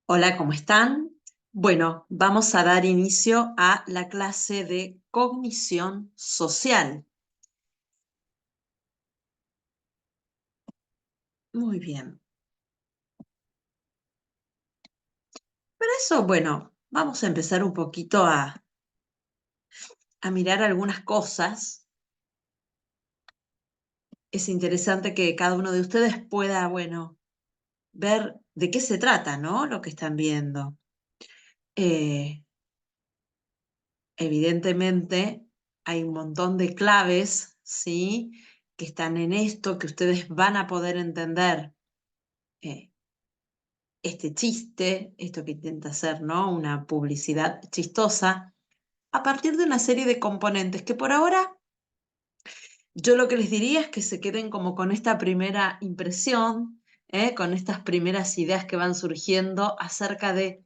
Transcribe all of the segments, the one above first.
Hola, ¿cómo están? Bueno, vamos a dar inicio a la clase de cognición social. Muy bien. Para eso, bueno, vamos a empezar un poquito a mirar algunas cosas. Es interesante que cada uno de ustedes pueda, bueno, ver de qué se trata, ¿no? Lo que están viendo. Eh, Evidentemente, hay un montón de claves, ¿sí? Que están en esto, que ustedes van a poder entender. eh, este chiste, esto que intenta hacer, ¿no? Una publicidad chistosa, a partir de una serie de componentes que por ahora yo lo que les diría es que se queden como con esta primera impresión, con estas primeras ideas que van surgiendo acerca de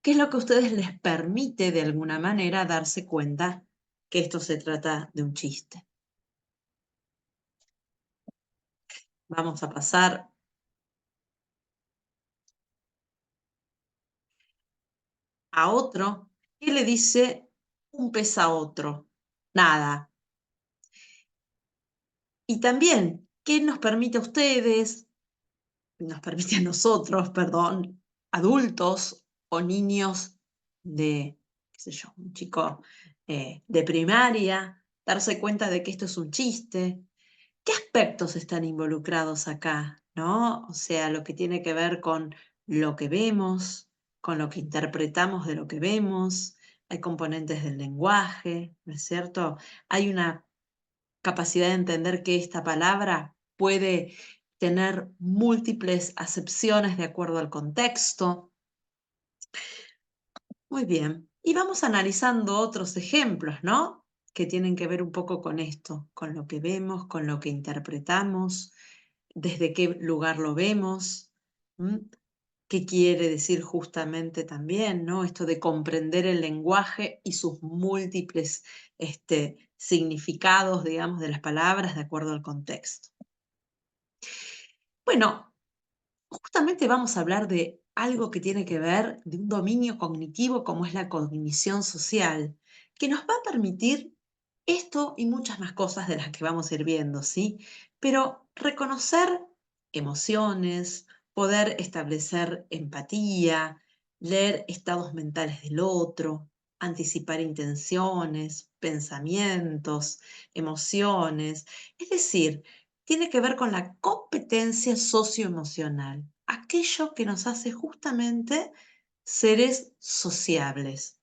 qué es lo que a ustedes les permite de alguna manera darse cuenta que esto se trata de un chiste. Vamos a pasar a otro. ¿Qué le dice un pez a otro? Nada. Y también, ¿qué nos permite a ustedes, nos permite a nosotros, perdón, adultos o niños de, qué sé yo, un chico de primaria, darse cuenta de que esto es un chiste? ¿Qué aspectos están involucrados acá? ¿No? O sea, lo que tiene que ver con lo que vemos, con lo que interpretamos de lo que vemos. Hay componentes del lenguaje, ¿no es cierto? Hay una capacidad de entender que esta palabra puede tener múltiples acepciones de acuerdo al contexto. Muy bien. Y vamos analizando otros ejemplos, ¿no? Que tienen que ver un poco con esto, con lo que vemos, con lo que interpretamos, desde qué lugar lo vemos, ¿m? ¿Qué quiere decir justamente también, ¿no? Esto de comprender el lenguaje y sus múltiples significados, digamos, de las palabras de acuerdo al contexto. Bueno, justamente vamos a hablar de algo que tiene que ver de un dominio cognitivo como es la cognición social, que nos va a permitir esto y muchas más cosas de las que vamos a ir viendo, ¿sí? Pero reconocer emociones, poder establecer empatía, leer estados mentales del otro, anticipar intenciones, pensamientos, emociones, es decir, tiene que ver con la competencia socioemocional, aquello que nos hace justamente seres sociables.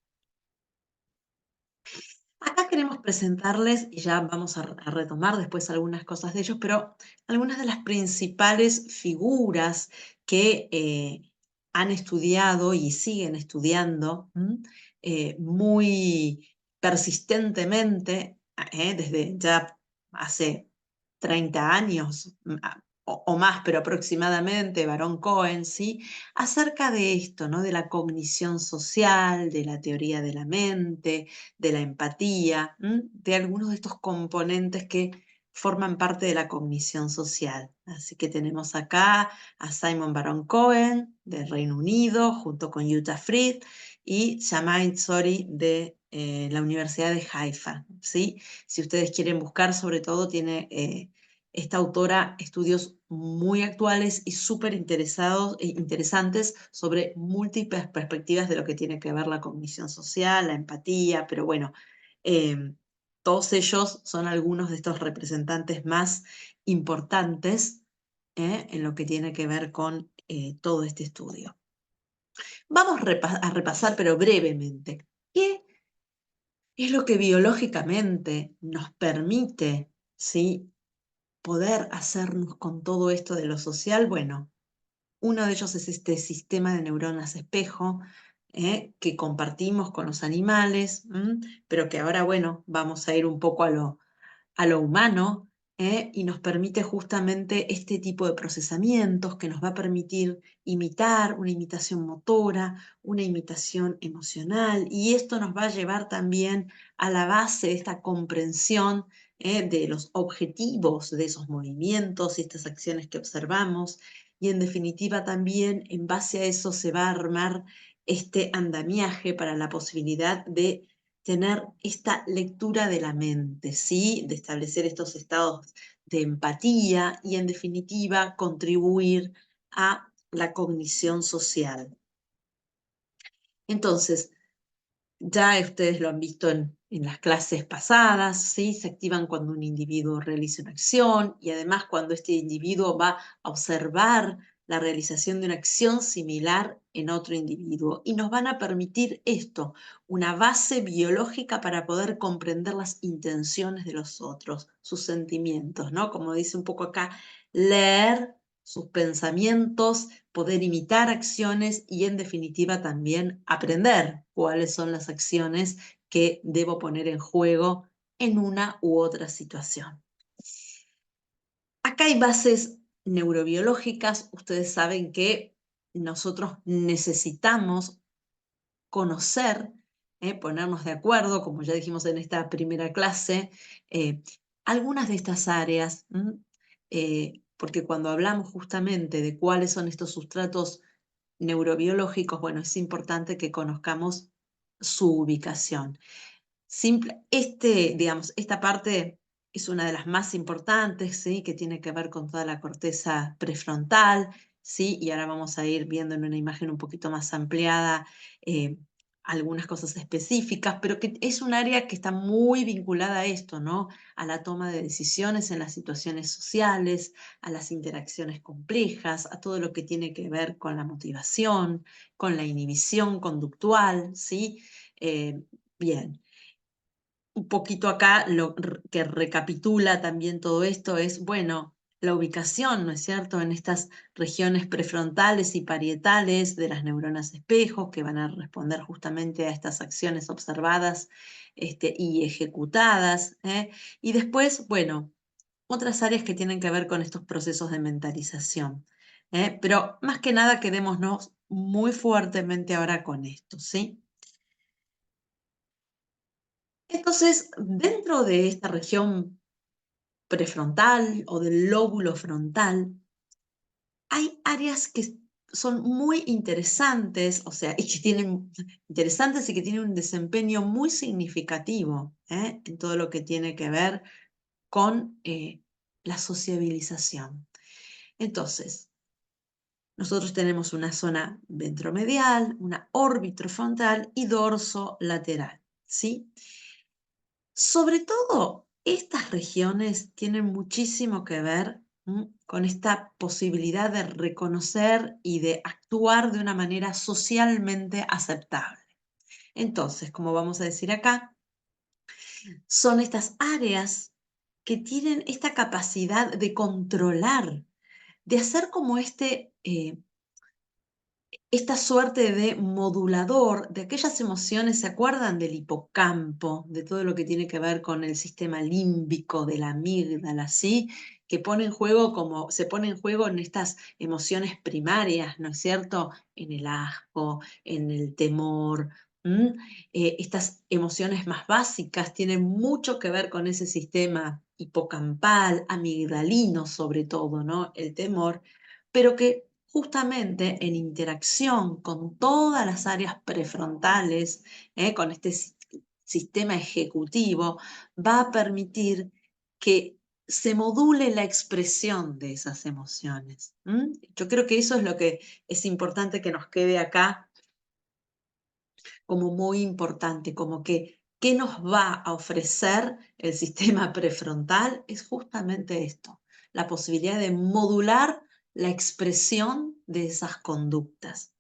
Acá queremos presentarles, y ya vamos a retomar después algunas cosas de ellos, pero algunas de las principales figuras que han estudiado y siguen estudiando muy persistentemente, desde ya hace 30 años o más, pero aproximadamente, Barón Cohen, ¿sí? Acerca de esto, ¿no? De la cognición social, de la teoría de la mente, de la empatía, de algunos de estos componentes que forman parte de la cognición social. Así que tenemos acá a Simon Baron Cohen, del Reino Unido, junto con Jutta Fried y Shamaid Zori de la Universidad de Haifa, ¿sí? Si ustedes quieren buscar, sobre todo, tiene esta autora estudios muy actuales y súper interesantes sobre múltiples perspectivas de lo que tiene que ver la cognición social, la empatía, pero bueno, eh, todos ellos son algunos de estos representantes más importantes en lo que tiene que ver con todo este estudio. Vamos a repasar, pero brevemente, qué es lo que biológicamente nos permite, ¿sí?, poder hacernos con todo esto de lo social. Bueno, uno de ellos es este sistema de neuronas espejo que compartimos con los animales, pero que ahora, bueno, vamos a ir un poco a lo humano, y nos permite justamente este tipo de procesamientos que nos va a permitir imitar, una imitación motora, una imitación emocional, y esto nos va a llevar también a la base de esta comprensión de los objetivos de esos movimientos y estas acciones que observamos. y en definitiva también en base a eso se va a armar este andamiaje para la posibilidad de tener esta lectura de la mente, ¿sí? De establecer estos estados de empatía y en definitiva contribuir a la cognición social. Entonces, ya ustedes lo han visto en las clases pasadas, ¿sí? Se activan cuando un individuo realiza una acción y además cuando este individuo va a observar la realización de una acción similar en otro individuo. Y nos van a permitir esto, una base biológica para poder comprender las intenciones de los otros, sus sentimientos, ¿no? Como dice un poco acá, leer sus pensamientos, poder imitar acciones y en definitiva también aprender cuáles son las acciones que debo poner en juego en una u otra situación. Acá hay bases neurobiológicas. Ustedes saben que nosotros necesitamos conocer, ponernos de acuerdo, como ya dijimos en esta primera clase, eh, algunas de estas áreas, porque cuando hablamos justamente de cuáles son estos sustratos neurobiológicos, bueno, es importante que conozcamos su ubicación. Digamos, esta parte es una de las más importantes, ¿sí? Que tiene que ver con toda la corteza prefrontal, ¿sí? Y ahora vamos a ir viendo en una imagen un poquito más ampliada eh, algunas cosas específicas, pero que es un área que está muy vinculada a esto, ¿no? A la toma de decisiones en las situaciones sociales, a las interacciones complejas, a todo lo que tiene que ver con la motivación, con la inhibición conductual, ¿sí? Bien. Un poquito acá lo que recapitula también todo esto es, bueno, la ubicación, ¿no es cierto?, en estas regiones prefrontales y parietales de las neuronas espejo que van a responder justamente a estas acciones observadas y ejecutadas. Y después, bueno, otras áreas que tienen que ver con estos procesos de mentalización. Pero más que nada quedémonos muy fuertemente ahora con esto, ¿sí? Entonces, dentro de esta región prefrontal o del lóbulo frontal, hay áreas que son muy interesantes, o sea, y que tienen interesantes y que tienen un desempeño muy significativo, en todo lo que tiene que ver con la sociabilización. Entonces, nosotros tenemos una zona ventromedial, una frontal y dorso lateral, ¿sí? Sobre todo, estas regiones tienen muchísimo que ver con esta posibilidad de reconocer y de actuar de una manera socialmente aceptable. Entonces, como vamos a decir acá, son estas áreas que tienen esta capacidad de controlar, de hacer como esta suerte de modulador de aquellas emociones, ¿se acuerdan del hipocampo, de todo lo que tiene que ver con el sistema límbico, de la amígdala, ¿sí? Que pone en juego como se pone en juego en estas emociones primarias, ¿no es cierto? En el asco, en el temor. Estas emociones más básicas tienen mucho que ver con ese sistema hipocampal, amigdalino sobre todo, ¿no? El temor, pero que justamente en interacción con todas las áreas prefrontales, con este sistema ejecutivo, va a permitir que se module la expresión de esas emociones. Yo creo que eso es lo que es importante que nos quede acá como muy importante, como que qué nos va a ofrecer el sistema prefrontal es justamente esto, la posibilidad de modular la expresión de esas conductas.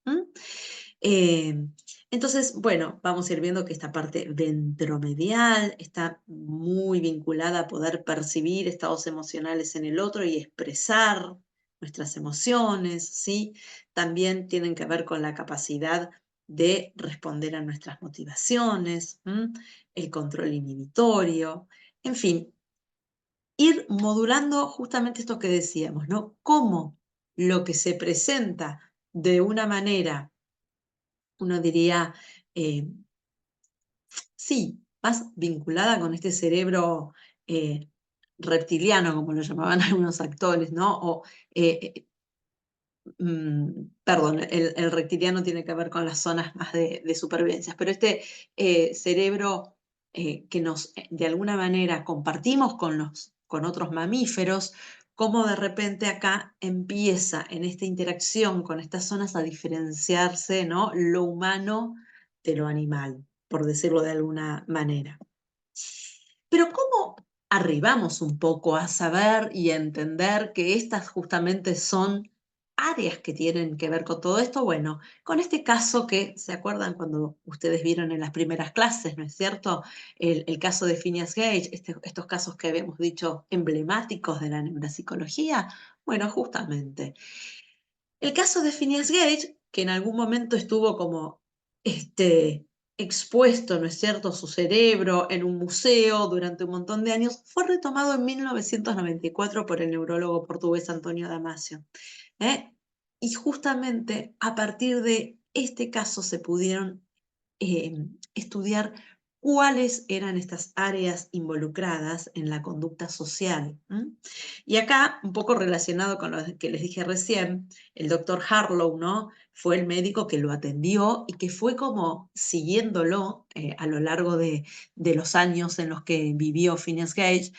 Eh, entonces, bueno, vamos a ir viendo que esta parte ventromedial está muy vinculada a poder percibir estados emocionales en el otro y expresar nuestras emociones, ¿sí? También tienen que ver con la capacidad de responder a nuestras motivaciones, el control inhibitorio, en fin, ir modulando justamente esto que decíamos, ¿no? Cómo lo que se presenta de una manera, uno diría, eh, sí, más vinculada con este cerebro eh, reptiliano, como lo llamaban algunos actores, ¿no? O perdón, el reptiliano tiene que ver con las zonas más de supervivencia, pero este cerebro que nos, de alguna manera, compartimos con otros mamíferos, cómo de repente acá empieza en esta interacción con estas zonas a diferenciarse, ¿no? Lo humano de lo animal, por decirlo de alguna manera. Pero ¿cómo arribamos un poco a saber y a entender que estas justamente son áreas que tienen que ver con todo esto? Bueno, con este caso que se acuerdan cuando ustedes vieron en las primeras clases, ¿no es cierto? El caso de Phineas Gage, estos casos que habíamos dicho emblemáticos de la neuropsicología. Bueno, justamente. El caso de Phineas Gage, que en algún momento estuvo como expuesto, ¿no es cierto?, su cerebro en un museo durante un montón de años, fue retomado en 1994 por el neurólogo portugués Antonio Damasio. ¿Eh? Y justamente a partir de este caso se pudieron estudiar cuáles eran estas áreas involucradas en la conducta social. Y acá, un poco relacionado con lo que les dije recién, el doctor Harlow, ¿no? Fue el médico que lo atendió y que fue como siguiéndolo a lo largo de los años en los que vivió Phineas Gage.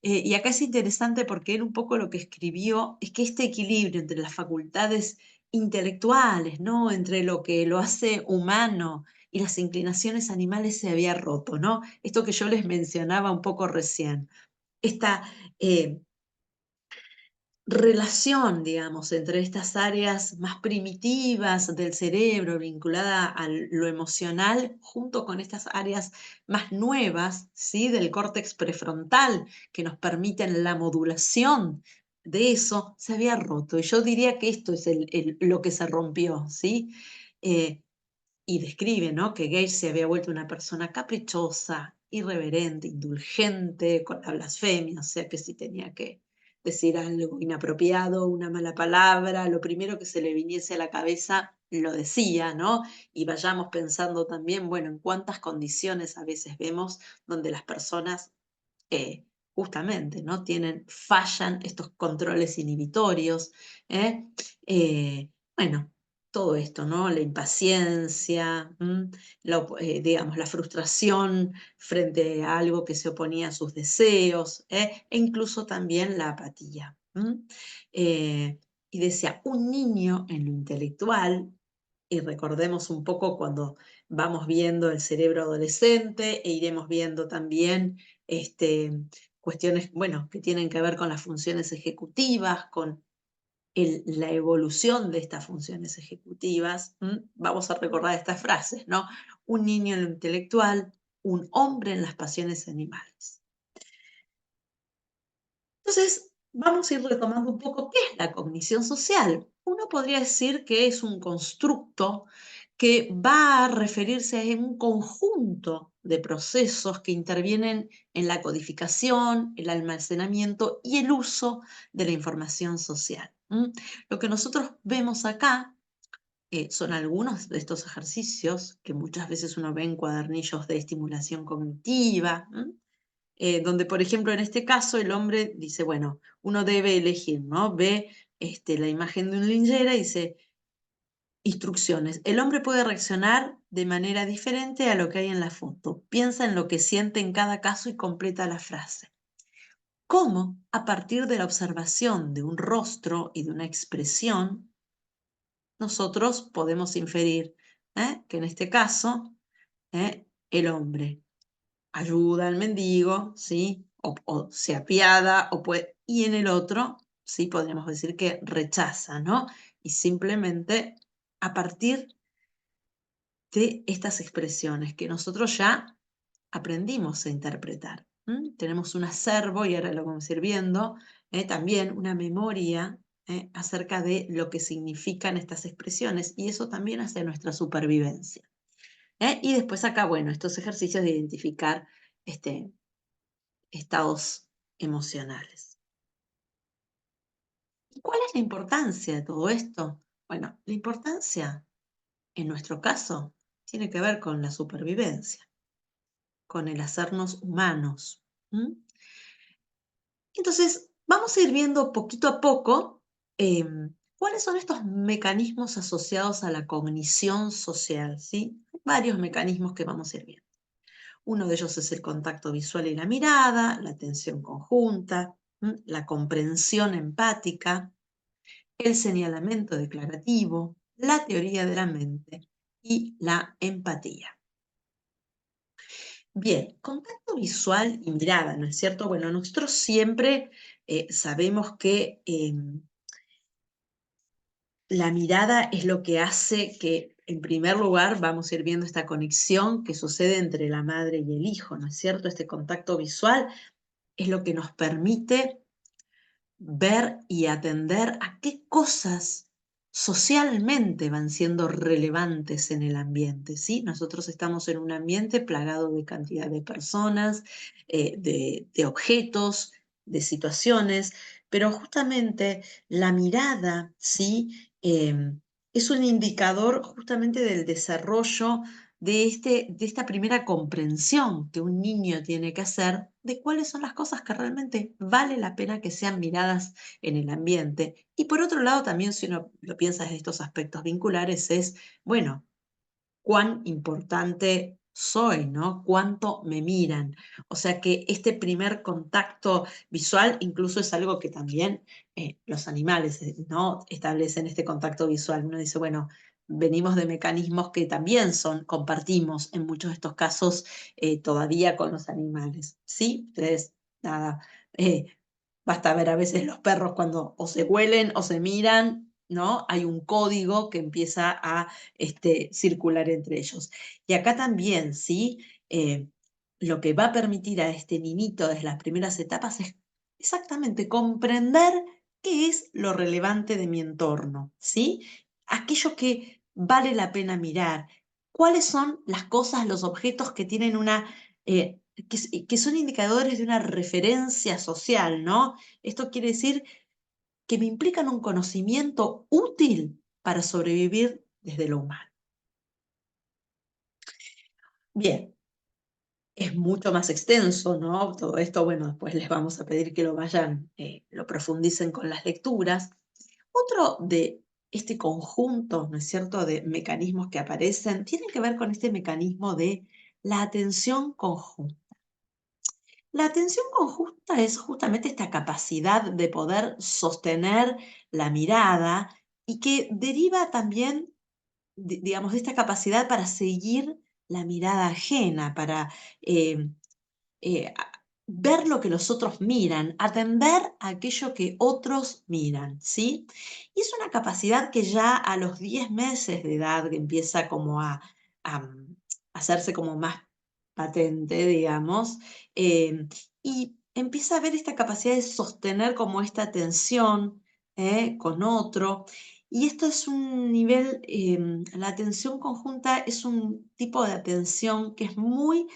Y acá es interesante porque él un poco lo que escribió es que este equilibrio entre las facultades intelectuales, ¿no? Entre lo que lo hace humano y las inclinaciones animales se había roto, ¿no? Esto que yo les mencionaba un poco recién. Esta eh, relación, digamos, entre estas áreas más primitivas del cerebro vinculada a lo emocional, junto con estas áreas más nuevas, ¿sí? Del córtex prefrontal, que nos permiten la modulación de eso, se había roto. Y yo diría que esto es lo que se rompió, ¿sí? Eh, y describe, ¿no?, que Gage se había vuelto una persona caprichosa, irreverente, indulgente con la blasfemia, o sea que si tenía que decir algo inapropiado, una mala palabra, lo primero que se le viniese a la cabeza lo decía, ¿no? Y vayamos pensando también, bueno, en cuántas condiciones a veces vemos donde las personas justamente, ¿no? Fallan estos controles inhibitorios, ¿eh? Bueno, todo esto, ¿no? La impaciencia, digamos, la frustración frente a algo que se oponía a sus deseos, e incluso también la apatía. Y decía, un niño en lo intelectual, y recordemos un poco cuando vamos viendo el cerebro adolescente e iremos viendo también este, cuestiones, bueno, que tienen que ver con las funciones ejecutivas, con la evolución de estas funciones ejecutivas. Vamos a recordar estas frases, ¿no? Un niño en lo intelectual, un hombre en las pasiones animales. Entonces, vamos a ir retomando un poco qué es la cognición social. Uno podría decir que es un constructo que va a referirse a un conjunto de procesos que intervienen en la codificación, el almacenamiento y el uso de la información social. Lo que nosotros vemos acá son algunos de estos ejercicios que muchas veces uno ve en cuadernillos de estimulación cognitiva, donde, por ejemplo, en este caso, el hombre dice, bueno, uno debe elegir, ¿no? Ve la imagen de un linchera y dice, instrucciones. El hombre puede reaccionar de manera diferente a lo que hay en la foto. Piensa en lo que siente en cada caso y completa la frase. ¿Cómo, a partir de la observación de un rostro y de una expresión, nosotros podemos inferir que en este caso el hombre ayuda al mendigo, ¿sí? O se apiada, y en el otro, sí, podríamos decir que rechaza, ¿no? Y simplemente a partir de estas expresiones que nosotros ya aprendimos a interpretar. Tenemos un acervo, y ahora lo vamos a ir viendo, también una memoria acerca de lo que significan estas expresiones, y eso también hace nuestra supervivencia. Y después acá, bueno, estos ejercicios de identificar este, estados emocionales. ¿Y cuál es la importancia de todo esto? Bueno, la importancia, en nuestro caso, tiene que ver con la supervivencia, con el hacernos humanos. Entonces, vamos a ir viendo poquito a poco ¿Cuáles son estos mecanismos asociados a la cognición social? ¿Sí? Hay varios mecanismos que vamos a ir viendo. Uno de ellos es el contacto visual y la mirada, la atención conjunta, la comprensión empática, el señalamiento declarativo, la teoría de la mente y la empatía. Bien, contacto visual y mirada, ¿no es cierto? Bueno, nosotros siempre sabemos que la mirada es lo que hace que, en primer lugar, vamos a ir viendo esta conexión que sucede entre la madre y el hijo, ¿no es cierto? Este contacto visual es lo que nos permite ver y atender a qué cosas socialmente van siendo relevantes en el ambiente, ¿sí? Nosotros estamos en un ambiente plagado de cantidad de personas, de objetos, de situaciones, pero justamente la mirada, ¿sí? Es un indicador justamente del desarrollo de esta primera comprensión que un niño tiene que hacer de cuáles son las cosas que realmente vale la pena que sean miradas en el ambiente. Y por otro lado, también si uno lo piensa en estos aspectos vinculares, es, bueno, cuán importante soy, ¿no? Cuánto me miran. O sea que este primer contacto visual incluso es algo que también los animales, ¿no? Establecen este contacto visual. Uno dice, bueno, venimos de mecanismos que también compartimos en muchos de estos casos todavía con los animales, ¿sí? Entonces, nada, eh, basta ver a veces los perros cuando o se huelen o se miran, ¿no? Hay un código que empieza a circular entre ellos. Y acá también, ¿sí? Lo que va a permitir a este niñito desde las primeras etapas es exactamente comprender qué es lo relevante de mi entorno, ¿sí? Aquello que vale la pena mirar. ¿Cuáles son las cosas, los objetos que tienen que son indicadores de una referencia social, ¿no? Esto quiere decir que me implican un conocimiento útil para sobrevivir desde lo humano. Bien, es mucho más extenso, ¿no? Todo esto, bueno, después les vamos a pedir que lo profundicen con las lecturas. Otro de este conjunto, ¿no es cierto?, de mecanismos que aparecen, tiene que ver con este mecanismo de la atención conjunta. La atención conjunta es justamente esta capacidad de poder sostener la mirada y que deriva también, digamos, de esta capacidad para seguir la mirada ajena, para eh, ver lo que los otros miran, atender a aquello que otros miran, ¿sí? Y es una capacidad que ya a los 10 meses de edad que empieza como a hacerse como más patente, digamos, y empieza a ver esta capacidad de sostener como esta atención con otro. Y esto es un nivel, la atención conjunta es un tipo de atención que es muy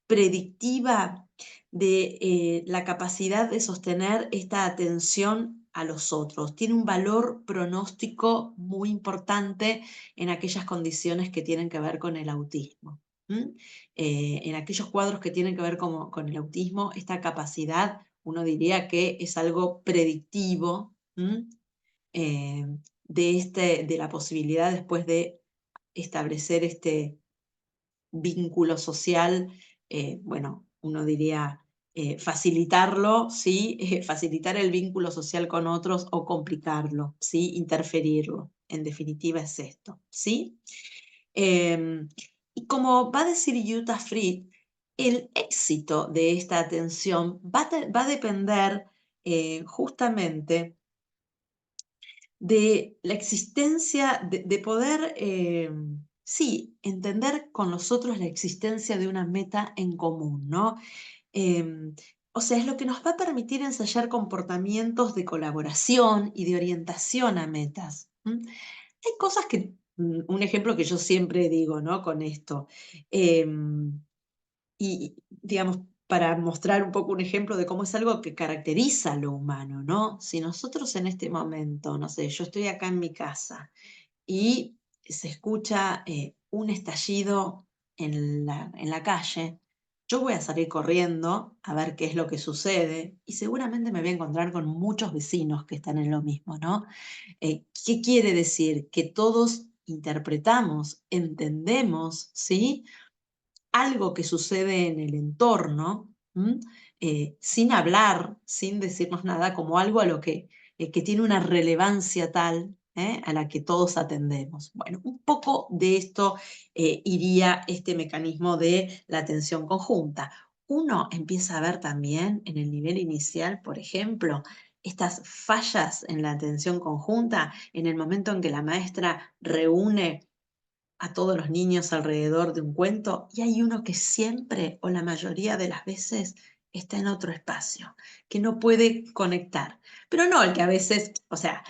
predictiva de la capacidad de sostener esta atención a los otros. Tiene un valor pronóstico muy importante en aquellas condiciones que tienen que ver con el autismo. En aquellos cuadros que tienen que ver con el autismo, esta capacidad, uno diría que es algo predictivo. Eh, de la posibilidad después de establecer este vínculo social, bueno, uno diría facilitarlo, ¿sí? Facilitar el vínculo social con otros o complicarlo, ¿sí? Interferirlo. En definitiva es esto, ¿sí? Em, y como va a decir Jutta Fried, el éxito de esta atención va a depender justamente de la existencia, de poder, sí, entender con los otros la existencia de una meta en común, ¿no? Em, o sea, es lo que nos va a permitir ensayar comportamientos de colaboración y de orientación a metas. Hay cosas que, un ejemplo que yo siempre digo, ¿no? Con esto. em, digamos, para mostrar un poco un ejemplo de cómo es algo que caracteriza lo humano, ¿no? Si nosotros en este momento, no sé, yo estoy acá en mi casa y se escucha un estallido en la calle, yo voy a salir corriendo a ver qué es lo que sucede y seguramente me voy a encontrar con muchos vecinos que están en lo mismo, ¿no? ¿Qué quiere decir? Que todos interpretamos, entendemos, ¿sí? Algo que sucede en el entorno, sin hablar, sin decirnos nada, como algo a lo que tiene una relevancia tal, a la que todos atendemos. Bueno, un poco de esto iría este mecanismo de la atención conjunta. Uno empieza a ver también en el nivel inicial, por ejemplo, estas fallas en la atención conjunta en el momento en que la maestra reúne a todos los niños alrededor de un cuento y hay uno que siempre o la mayoría de las veces está en otro espacio, que no puede conectar. Pero no el que a veces, o sea,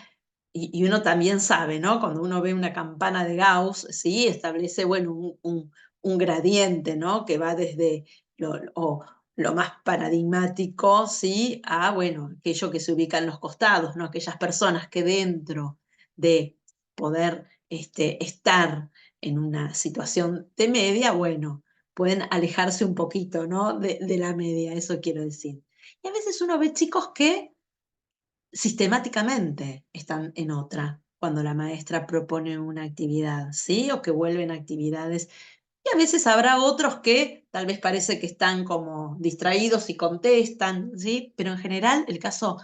y uno también sabe, ¿no? Cuando uno ve una campana de Gauss, sí, establece, bueno, un gradiente, ¿no? Que va desde lo más paradigmático, ¿sí? A, bueno, aquello que se ubica en los costados, ¿no? Aquellas personas que dentro de poder estar en una situación de media, bueno, pueden alejarse un poquito, ¿no? De la media, eso quiero decir. Y a veces uno ve chicos que sistemáticamente están en otra cuando la maestra propone una actividad, ¿sí? O que vuelven actividades. Y a veces habrá otros que tal vez parece que están como distraídos y contestan, ¿sí? Pero en general el caso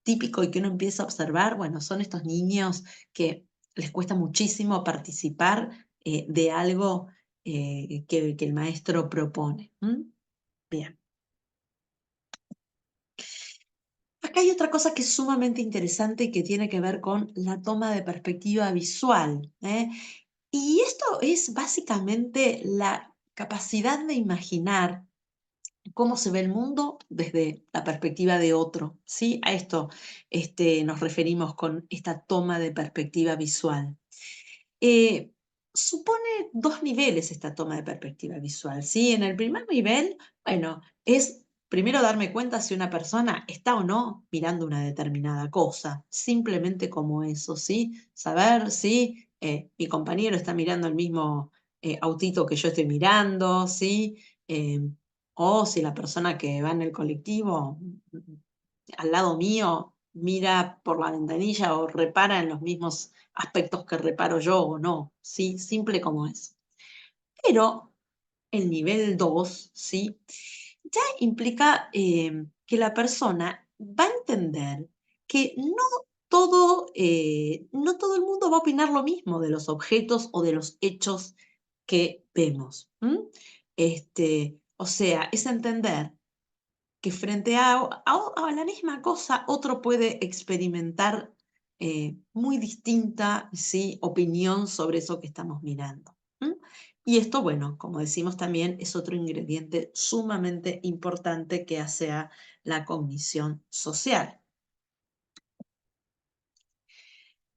típico y que uno empieza a observar, bueno, son estos niños que les cuesta muchísimo participar de algo que el maestro propone. Bien. Acá hay otra cosa que es sumamente interesante y que tiene que ver con la toma de perspectiva visual, ¿eh? Y esto es básicamente la capacidad de imaginar cómo se ve el mundo desde la perspectiva de otro, ¿sí? A esto nos referimos con esta toma de perspectiva visual. Eh, Supone dos niveles esta toma de perspectiva visual, ¿sí? En el primer nivel, bueno, es primero darme cuenta si una persona está o no mirando una determinada cosa, simplemente como eso, ¿sí? Saber si mi compañero está mirando el mismo autito que yo estoy mirando, ¿sí? Eh, o si la persona que va en el colectivo al lado mío mira por la ventanilla o repara en los mismos aspectos que reparo yo o no, ¿sí? Simple como es. Pero el nivel 2, ¿sí? Ya implica que la persona va a entender que no todo el mundo va a opinar lo mismo de los objetos o de los hechos que vemos. O sea, es entender que frente a la misma cosa otro puede experimentar muy distinta, ¿sí? Opinión sobre eso que estamos mirando. ¿M? Y esto, bueno, como decimos también, es otro ingrediente sumamente importante que hace a la cognición social.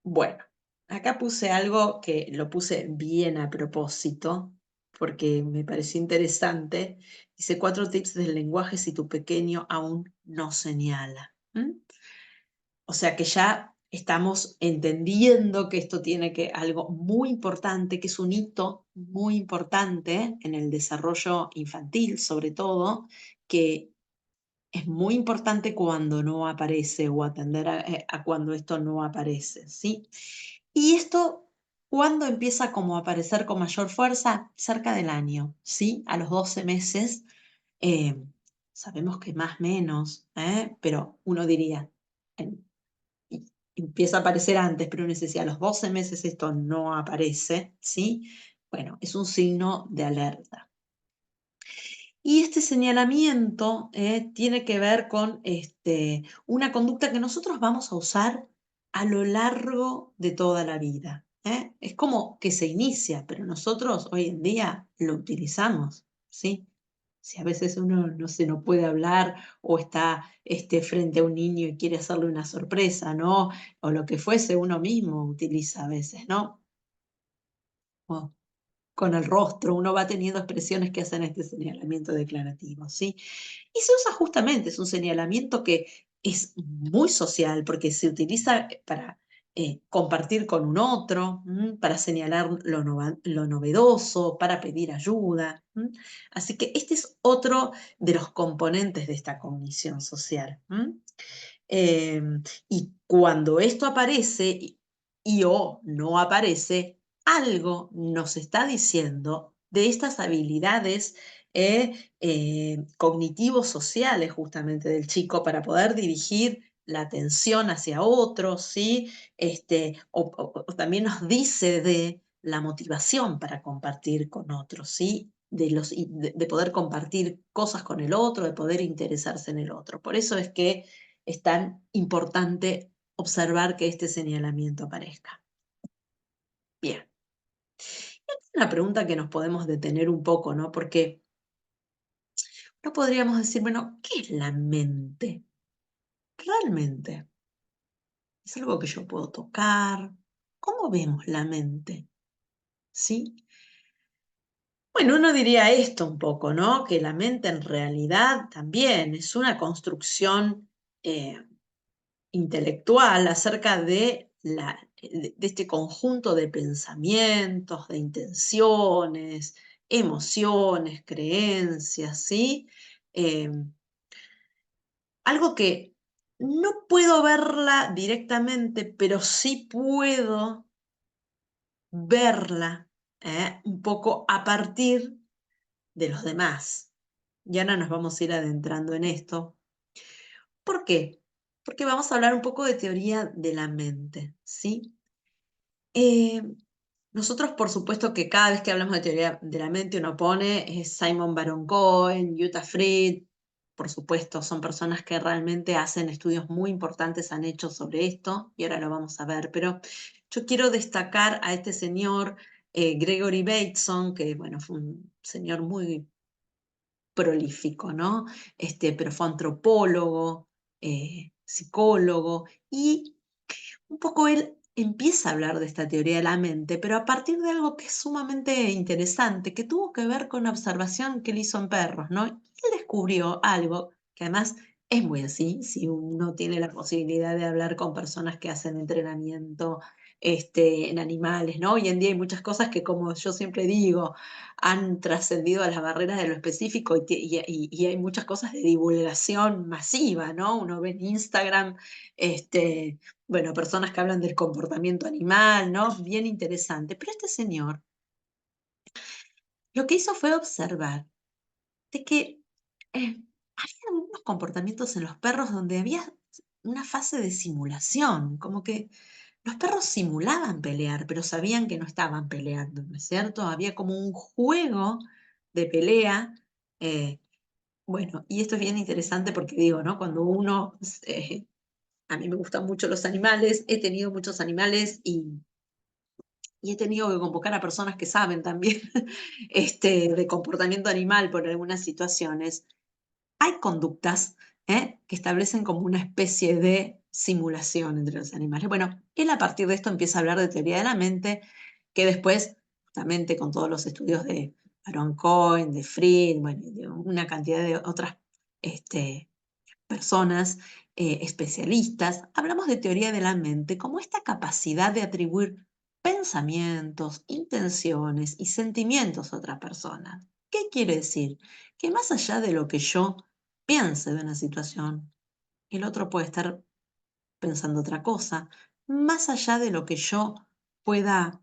Bueno, acá puse algo que lo puse bien a propósito, porque me pareció interesante. Dice 4 tips del lenguaje si tu pequeño aún no señala. O sea que ya estamos entendiendo que esto tiene que algo muy importante, que es un hito muy importante en el desarrollo infantil, sobre todo, que es muy importante cuando no aparece o atender a cuando esto no aparece, ¿sí? Y esto, ¿cuándo empieza como a aparecer con mayor fuerza? Cerca del año, ¿sí? A los 12 meses, eh, sabemos que más menos, pero uno diría, en- y empieza a aparecer antes, pero uno dice, si a los 12 meses esto no aparece, ¿sí? Bueno, es un signo de alerta. Y este señalamiento tiene que ver con una conducta que nosotros vamos a usar a lo largo de toda la vida. Es como que se inicia, pero nosotros hoy en día lo utilizamos, ¿sí? Si a veces uno no se no puede hablar o está frente a un niño y quiere hacerle una sorpresa, ¿no? O lo que fuese, uno mismo utiliza a veces, ¿no? O con el rostro, uno va teniendo expresiones que hacen este señalamiento declarativo, ¿sí? Y se usa justamente, es un señalamiento que es muy social porque se utiliza para compartir con un otro, para señalar lo novedoso, para pedir ayuda. Así que este es otro de los componentes de esta cognición social. Y cuando esto aparece o no aparece, algo nos está diciendo de estas habilidades cognitivos sociales justamente del chico para poder dirigir la atención hacia otros, ¿sí? O también nos dice de la motivación para compartir con otros, ¿sí? De poder compartir cosas con el otro, de poder interesarse en el otro. Por eso es que es tan importante observar que este señalamiento aparezca. Bien. Esta es una pregunta que nos podemos detener un poco, ¿no? Porque no podríamos decir, bueno, ¿qué es la mente? Realmente, ¿es algo que yo puedo tocar? ¿Cómo vemos la mente? ¿Sí? Bueno, uno diría esto un poco, ¿no? Que la mente en realidad también es una construcción eh, intelectual acerca de este conjunto de pensamientos, de intenciones, emociones, creencias, ¿sí? Algo que no puedo verla directamente, pero sí puedo verla, un poco a partir de los demás. Y ahora nos vamos a ir adentrando en esto. ¿Por qué? Porque vamos a hablar un poco de teoría de la mente, ¿sí? Eh, Nosotros, por supuesto, que cada vez que hablamos de teoría de la mente, uno pone Simon Baron Cohen, Jutta Fried, por supuesto, son personas que realmente hacen estudios muy importantes, han hecho sobre esto, y ahora lo vamos a ver, pero yo quiero destacar a este señor, Gregory Bateson, que, bueno, fue un señor muy prolífico, ¿no? Pero fue antropólogo, psicólogo, y un poco él empieza a hablar de esta teoría de la mente, pero a partir de algo que es sumamente interesante, que tuvo que ver con la observación que él hizo en perros, ¿no? Y él descubrió algo que además es muy así, si uno tiene la posibilidad de hablar con personas que hacen entrenamiento en animales, ¿no? Hoy en día hay muchas cosas que, como yo siempre digo, han trascendido a las barreras de lo específico y hay muchas cosas de divulgación masiva, ¿no? Uno ve en Instagram, bueno, personas que hablan del comportamiento animal, ¿no? Bien interesante. Pero este señor lo que hizo fue observar de que había algunos comportamientos en los perros donde había una fase de simulación, como que los perros simulaban pelear, pero sabían que no estaban peleando, ¿no es cierto? Había como un juego de pelea. eh, bueno, y esto es bien interesante porque digo, ¿no? Cuando uno, a mí me gustan mucho los animales, he tenido muchos animales y he tenido que convocar a personas que saben también de comportamiento animal por algunas situaciones. Hay conductas que establecen como una especie de simulación entre los animales. Bueno, él a partir de esto empieza a hablar de teoría de la mente, que después, justamente con todos los estudios de Baron Cohen, de Fried, bueno, y de una cantidad de otras este, personas especialistas, hablamos de teoría de la mente como esta capacidad de atribuir pensamientos, intenciones y sentimientos a otra persona. ¿Qué quiere decir? Que más allá de lo que yo piense de una situación, el otro puede estar pensando otra cosa. Más allá de lo que yo pueda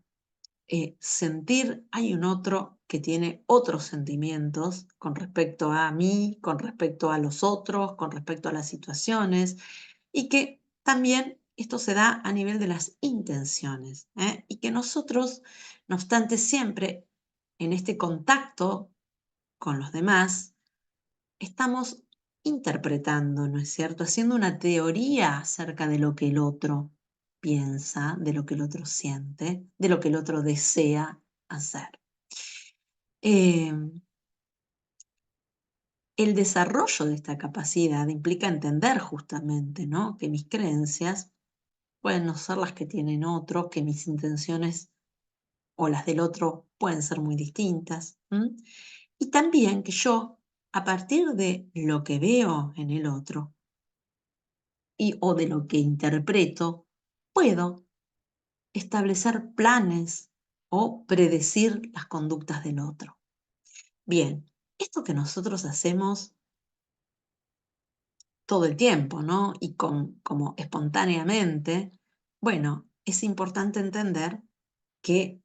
sentir, hay un otro que tiene otros sentimientos con respecto a mí, con respecto a los otros, con respecto a las situaciones, y que también esto se da a nivel de las intenciones, y que nosotros, no obstante, siempre en este contacto con los demás, estamos interpretando, ¿no es cierto? Haciendo una teoría acerca de lo que el otro piensa, de lo que el otro siente, de lo que el otro desea hacer. Eh, el desarrollo de esta capacidad implica entender justamente, ¿no? Que mis creencias pueden no ser las que tienen otro, que mis intenciones o las del otro pueden ser muy distintas. Y también que yo, a partir de lo que veo en el otro, o de lo que interpreto, puedo establecer planes o predecir las conductas del otro. Bien, esto que nosotros hacemos todo el tiempo, ¿no? Y como espontáneamente, bueno, es importante entender que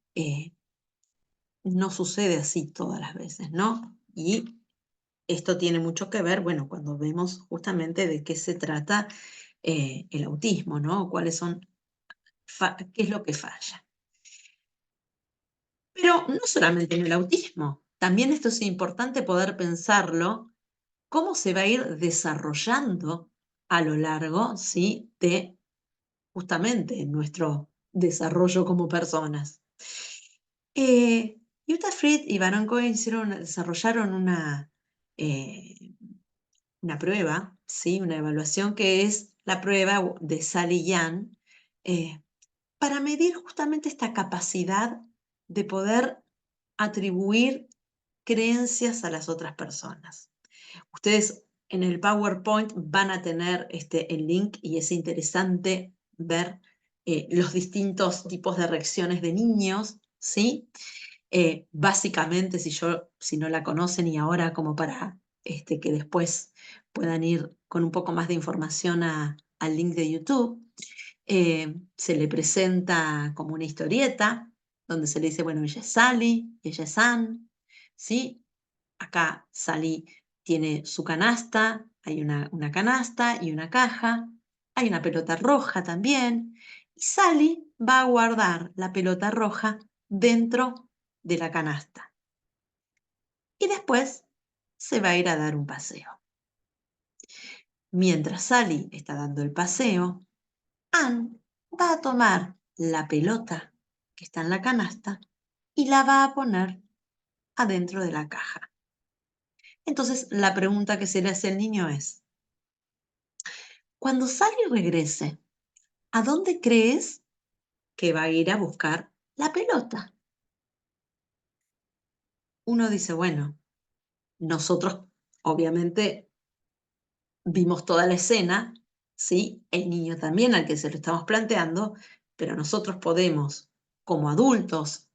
no sucede así todas las veces, ¿no? Y esto tiene mucho que ver, bueno, cuando vemos justamente de qué se trata el autismo, ¿no? ¿Cuáles son, qué es lo que falla? Pero no solamente en el autismo, también esto es importante poder pensarlo, cómo se va a ir desarrollando a lo largo, ¿sí? De justamente nuestro desarrollo como personas. Jutta Fried y Baron Cohen desarrollaron eh, una prueba, ¿sí? Una evaluación que es la prueba de Sally Young, eh, para medir justamente esta capacidad de poder atribuir creencias a las otras personas. Ustedes en el PowerPoint van a tener el link y es interesante ver los distintos tipos de reacciones de niños, ¿sí? Básicamente, si no la conocen y ahora como para que después puedan ir con un poco más de información al link de YouTube, se le presenta como una historieta donde se le dice, bueno, ella es Sally, ella es Anne, ¿sí? Acá Sally tiene su canasta, hay una canasta y una caja, hay una pelota roja también, y Sally va a guardar la pelota roja dentro de la canasta. Y después se va a ir a dar un paseo. Mientras Sally está dando el paseo, Anne va a tomar la pelota que está en la canasta y la va a poner adentro de la caja. Entonces, la pregunta que se le hace al niño es, cuando Sally regrese, ¿a dónde crees que va a ir a buscar la pelota? Uno dice, bueno, nosotros obviamente vimos toda la escena, ¿sí? El niño también al que se lo estamos planteando, pero nosotros podemos, como adultos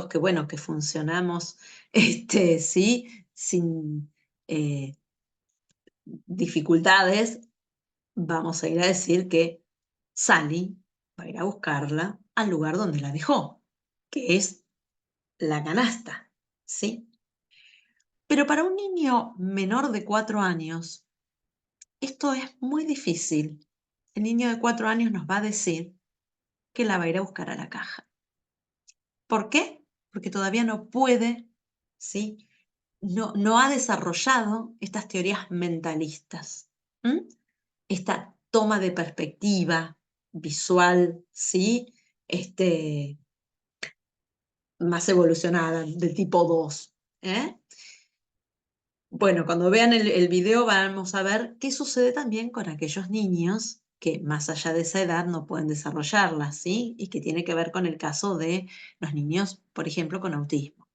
que, bueno, que funcionamos, ¿sí? Sin dificultades, vamos a ir a decir que Sally va a ir a buscarla al lugar donde la dejó, que es la canasta, ¿sí? Pero para un niño menor de 4 años, esto es muy difícil. El niño de 4 años nos va a decir que la va a ir a buscar a la caja. ¿Por qué? Porque todavía no puede, ¿sí? No ha desarrollado estas teorías mentalistas. Esta toma de perspectiva visual, ¿sí? Este, más evolucionada, del tipo 2. ¿Eh? Bueno, cuando vean el video vamos a ver qué sucede también con aquellos niños que más allá de esa edad no pueden desarrollarla, ¿sí? Y que tiene que ver con el caso de los niños, por ejemplo, con autismo.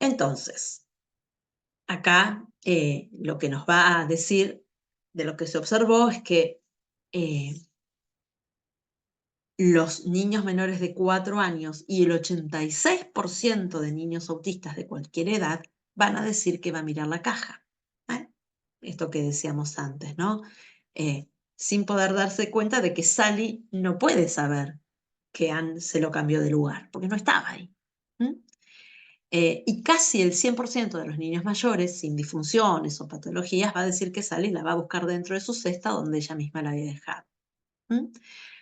Entonces, acá lo que nos va a decir de lo que se observó es que eh, los niños menores de 4 años y el 86% de niños autistas de cualquier edad van a decir que va a mirar la caja. ¿Eh? Esto que decíamos antes, ¿no? Sin poder darse cuenta de que Sally no puede saber que Anne se lo cambió de lugar, porque no estaba ahí. Y casi el 100% de los niños mayores, sin disfunciones o patologías, va a decir que Sally la va a buscar dentro de su cesta donde ella misma la había dejado.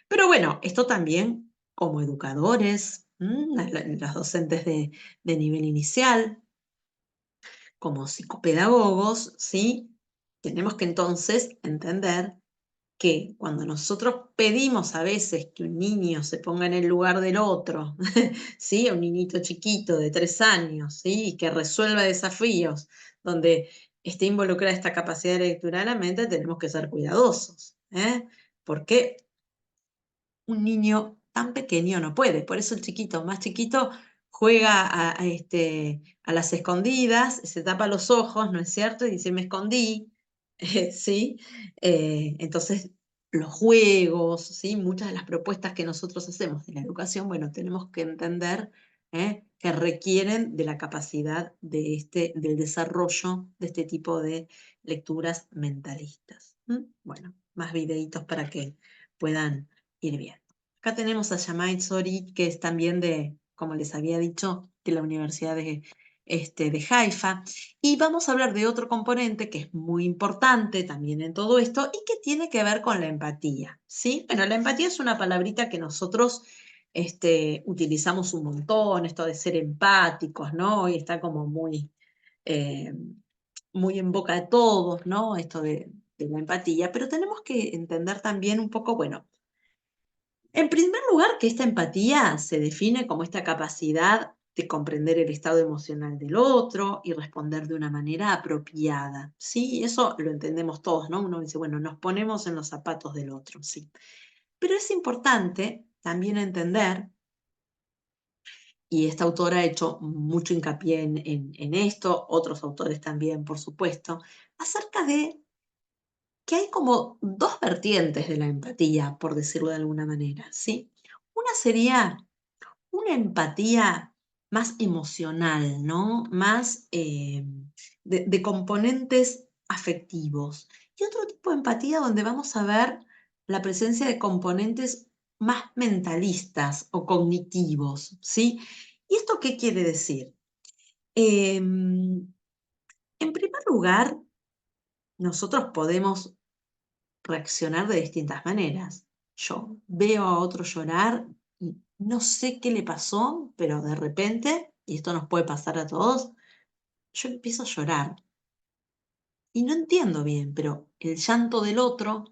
Pero bueno, esto también como educadores, los docentes de nivel inicial, como psicopedagogos, ¿sí? Tenemos que entonces entender que cuando nosotros pedimos a veces que un niño se ponga en el lugar del otro, ¿sí? Un niñito chiquito de 3 años, ¿sí? Y que resuelva desafíos donde esté involucrada esta capacidad de lectura de la mente, tenemos que ser cuidadosos, porque un niño tan pequeño no puede. Por eso el chiquito, más chiquito, juega a las escondidas, se tapa los ojos, ¿no es cierto? Y dice, me escondí, ¿sí? Entonces los juegos, ¿sí? Muchas de las propuestas que nosotros hacemos de la educación, bueno, tenemos que entender que requieren de la capacidad del desarrollo de este tipo de lecturas mentalistas. Bueno, más videitos para que puedan ir viendo. Acá tenemos a Yamait Sori, que es también como les había dicho, de la Universidad de Haifa. Y vamos a hablar de otro componente que es muy importante también en todo esto y que tiene que ver con la empatía, ¿sí? Bueno, la empatía es una palabrita que nosotros utilizamos un montón, esto de ser empáticos, ¿no? Hoy está como eh, muy en boca de todos, ¿no? Esto de la empatía, pero tenemos que entender también un poco, bueno, en primer lugar, que esta empatía se define como esta capacidad de comprender el estado emocional del otro y responder de una manera apropiada. Sí, eso lo entendemos todos, ¿no? Uno dice, bueno, nos ponemos en los zapatos del otro, sí. Pero es importante también entender, y esta autora ha hecho mucho hincapié en esto, otros autores también, por supuesto, acerca de que hay como dos vertientes de la empatía, por decirlo de alguna manera, ¿sí? Una sería una empatía más emocional, ¿no? Más de componentes afectivos. Y otro tipo de empatía donde vamos a ver la presencia de componentes más mentalistas o cognitivos, ¿sí? ¿Y esto qué quiere decir? En primer lugar, nosotros podemos reaccionar de distintas maneras. Yo veo a otro llorar y no sé qué le pasó, pero de repente, y esto nos puede pasar a todos, yo empiezo a llorar y no entiendo bien, pero el llanto del otro,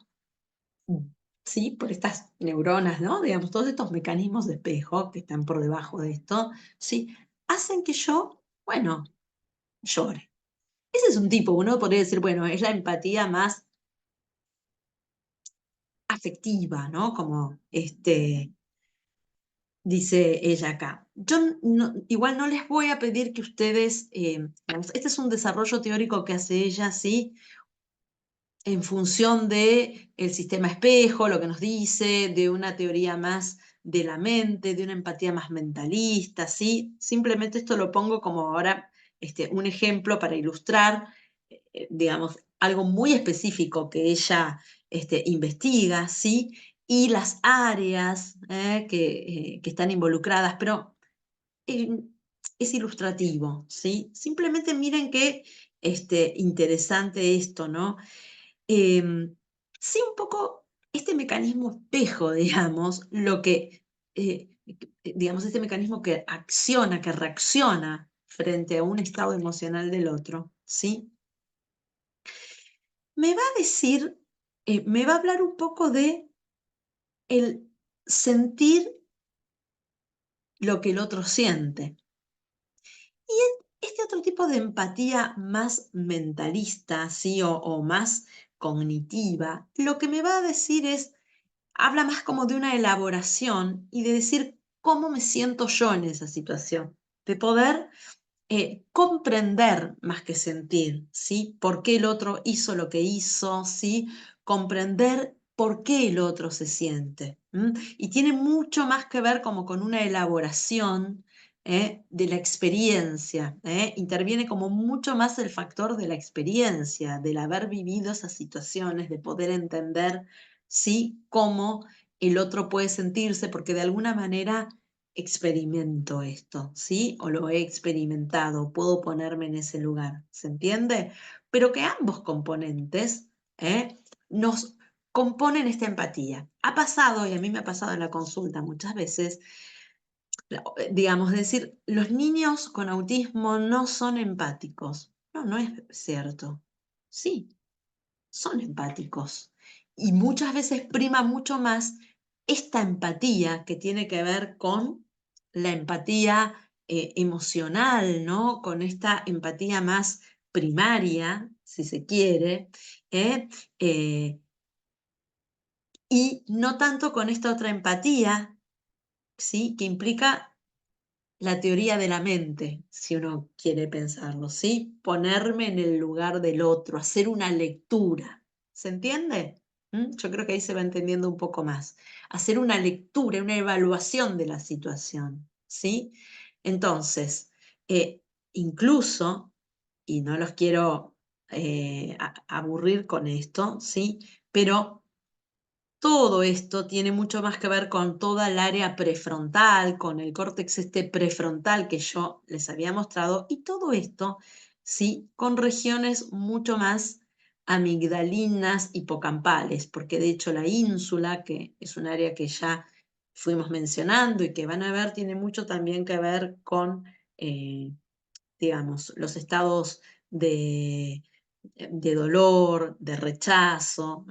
mm, sí, por estas neuronas, ¿no? Digamos, todos estos mecanismos de espejo que están por debajo de esto, sí, hacen que yo, bueno, llore. Ese es un tipo, uno podría decir, bueno, es la empatía más afectiva, ¿no? Como dice ella acá. Yo igual no les voy a pedir que ustedes, este es un desarrollo teórico que hace ella, ¿sí? En función de el sistema espejo, lo que nos dice, de una teoría más de la mente, de una empatía más mentalista, ¿sí? Simplemente esto lo pongo como ahora un ejemplo para ilustrar, digamos, algo muy específico que ella investiga, ¿sí? Y las áreas que están involucradas, pero eh, es ilustrativo, ¿sí? Simplemente miren qué interesante esto, ¿no? Sí, un poco este mecanismo espejo, digamos, lo que, digamos, este mecanismo que acciona, que reacciona frente a un estado emocional del otro, ¿sí? Me va a decir, me va a hablar un poco de el sentir lo que el otro siente. Y este otro tipo de empatía más mentalista, ¿sí? O más cognitiva, lo que me va a decir es, habla más como de una elaboración y de decir cómo me siento yo en esa situación, de poder comprender más que sentir, ¿sí? Por qué el otro hizo lo que hizo, ¿sí? Comprender por qué el otro se siente. Y tiene mucho más que ver como con una elaboración de la experiencia. Interviene como mucho más el factor de la experiencia, del haber vivido esas situaciones, de poder entender, ¿sí? Cómo el otro puede sentirse, porque de alguna manera experimento esto, ¿sí? O lo he experimentado, puedo ponerme en ese lugar, ¿se entiende? Pero que ambos componentes nos componen esta empatía. Ha pasado, y a mí me ha pasado en la consulta muchas veces, digamos, decir, los niños con autismo no son empáticos. No, no es cierto. Sí, son empáticos. Y muchas veces prima mucho más esta empatía que tiene que ver con la empatía emocional, ¿no? Con esta empatía más primaria, si se quiere, ¿eh? Eh, y no tanto con esta otra empatía, ¿sí? Que implica la teoría de la mente, si uno quiere pensarlo, ¿sí? Ponerme en el lugar del otro, hacer una lectura. ¿Se entiende? Yo creo que ahí se va entendiendo un poco más. Hacer una lectura, una evaluación de la situación, ¿sí? Entonces, incluso, y no los quiero aburrir con esto, ¿sí? Pero todo esto tiene mucho más que ver con toda el área prefrontal, con el córtex este prefrontal que yo les había mostrado, y todo esto, sí, con regiones mucho más amigdalinas, hipocampales, porque de hecho la ínsula, que es un área que ya fuimos mencionando y que van a ver, tiene mucho también que ver con, eh, digamos, los estados de dolor, de rechazo.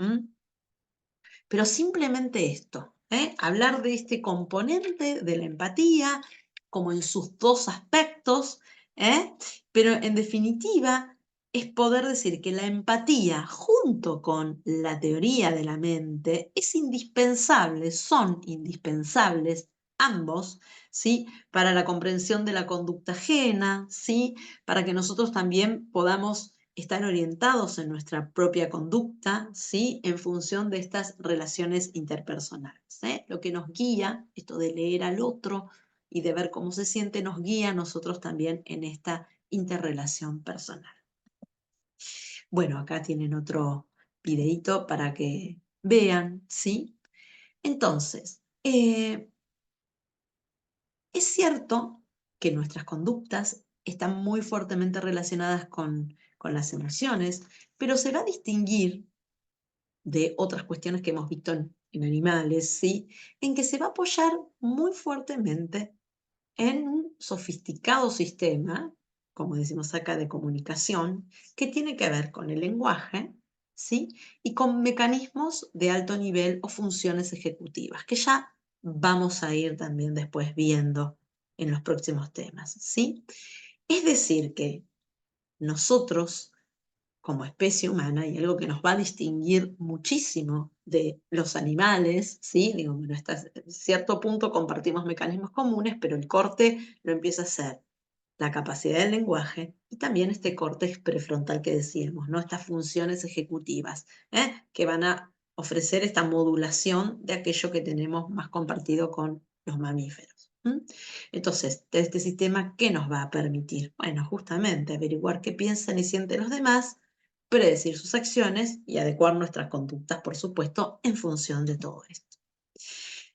Pero simplemente esto, hablar de este componente de la empatía, como en sus dos aspectos, ¿eh? Pero en definitiva es poder decir que la empatía junto con la teoría de la mente es indispensable, son indispensables ambos, ¿sí? Para la comprensión de la conducta ajena, ¿sí? Para que nosotros también podamos estar orientados en nuestra propia conducta, ¿sí? En función de estas relaciones interpersonales, ¿eh? Lo que nos guía, esto de leer al otro y de ver cómo se siente, nos guía a nosotros también en esta interrelación personal. Bueno, acá tienen otro videito para que vean, ¿sí? Entonces, es cierto que nuestras conductas están muy fuertemente relacionadas con las emociones, pero se va a distinguir de otras cuestiones que hemos visto en animales, ¿sí? En que se va a apoyar muy fuertemente en un sofisticado sistema, como decimos acá, de comunicación, que tiene que ver con el lenguaje, ¿sí? Y con mecanismos de alto nivel o funciones ejecutivas, que ya vamos a ir también después viendo en los próximos temas, ¿sí? Es decir, que nosotros como especie humana y algo que nos va a distinguir muchísimo de los animales, ¿sí? Digo, bueno, hasta cierto punto compartimos mecanismos comunes, pero el corte lo empieza a hacer la capacidad del lenguaje y también este córtex prefrontal que decíamos, ¿no? Estas funciones ejecutivas, que van a ofrecer esta modulación de aquello que tenemos más compartido con los mamíferos. Entonces, de este sistema, ¿qué nos va a permitir? Bueno, justamente averiguar qué piensan y sienten los demás, predecir sus acciones y adecuar nuestras conductas, por supuesto, en función de todo esto.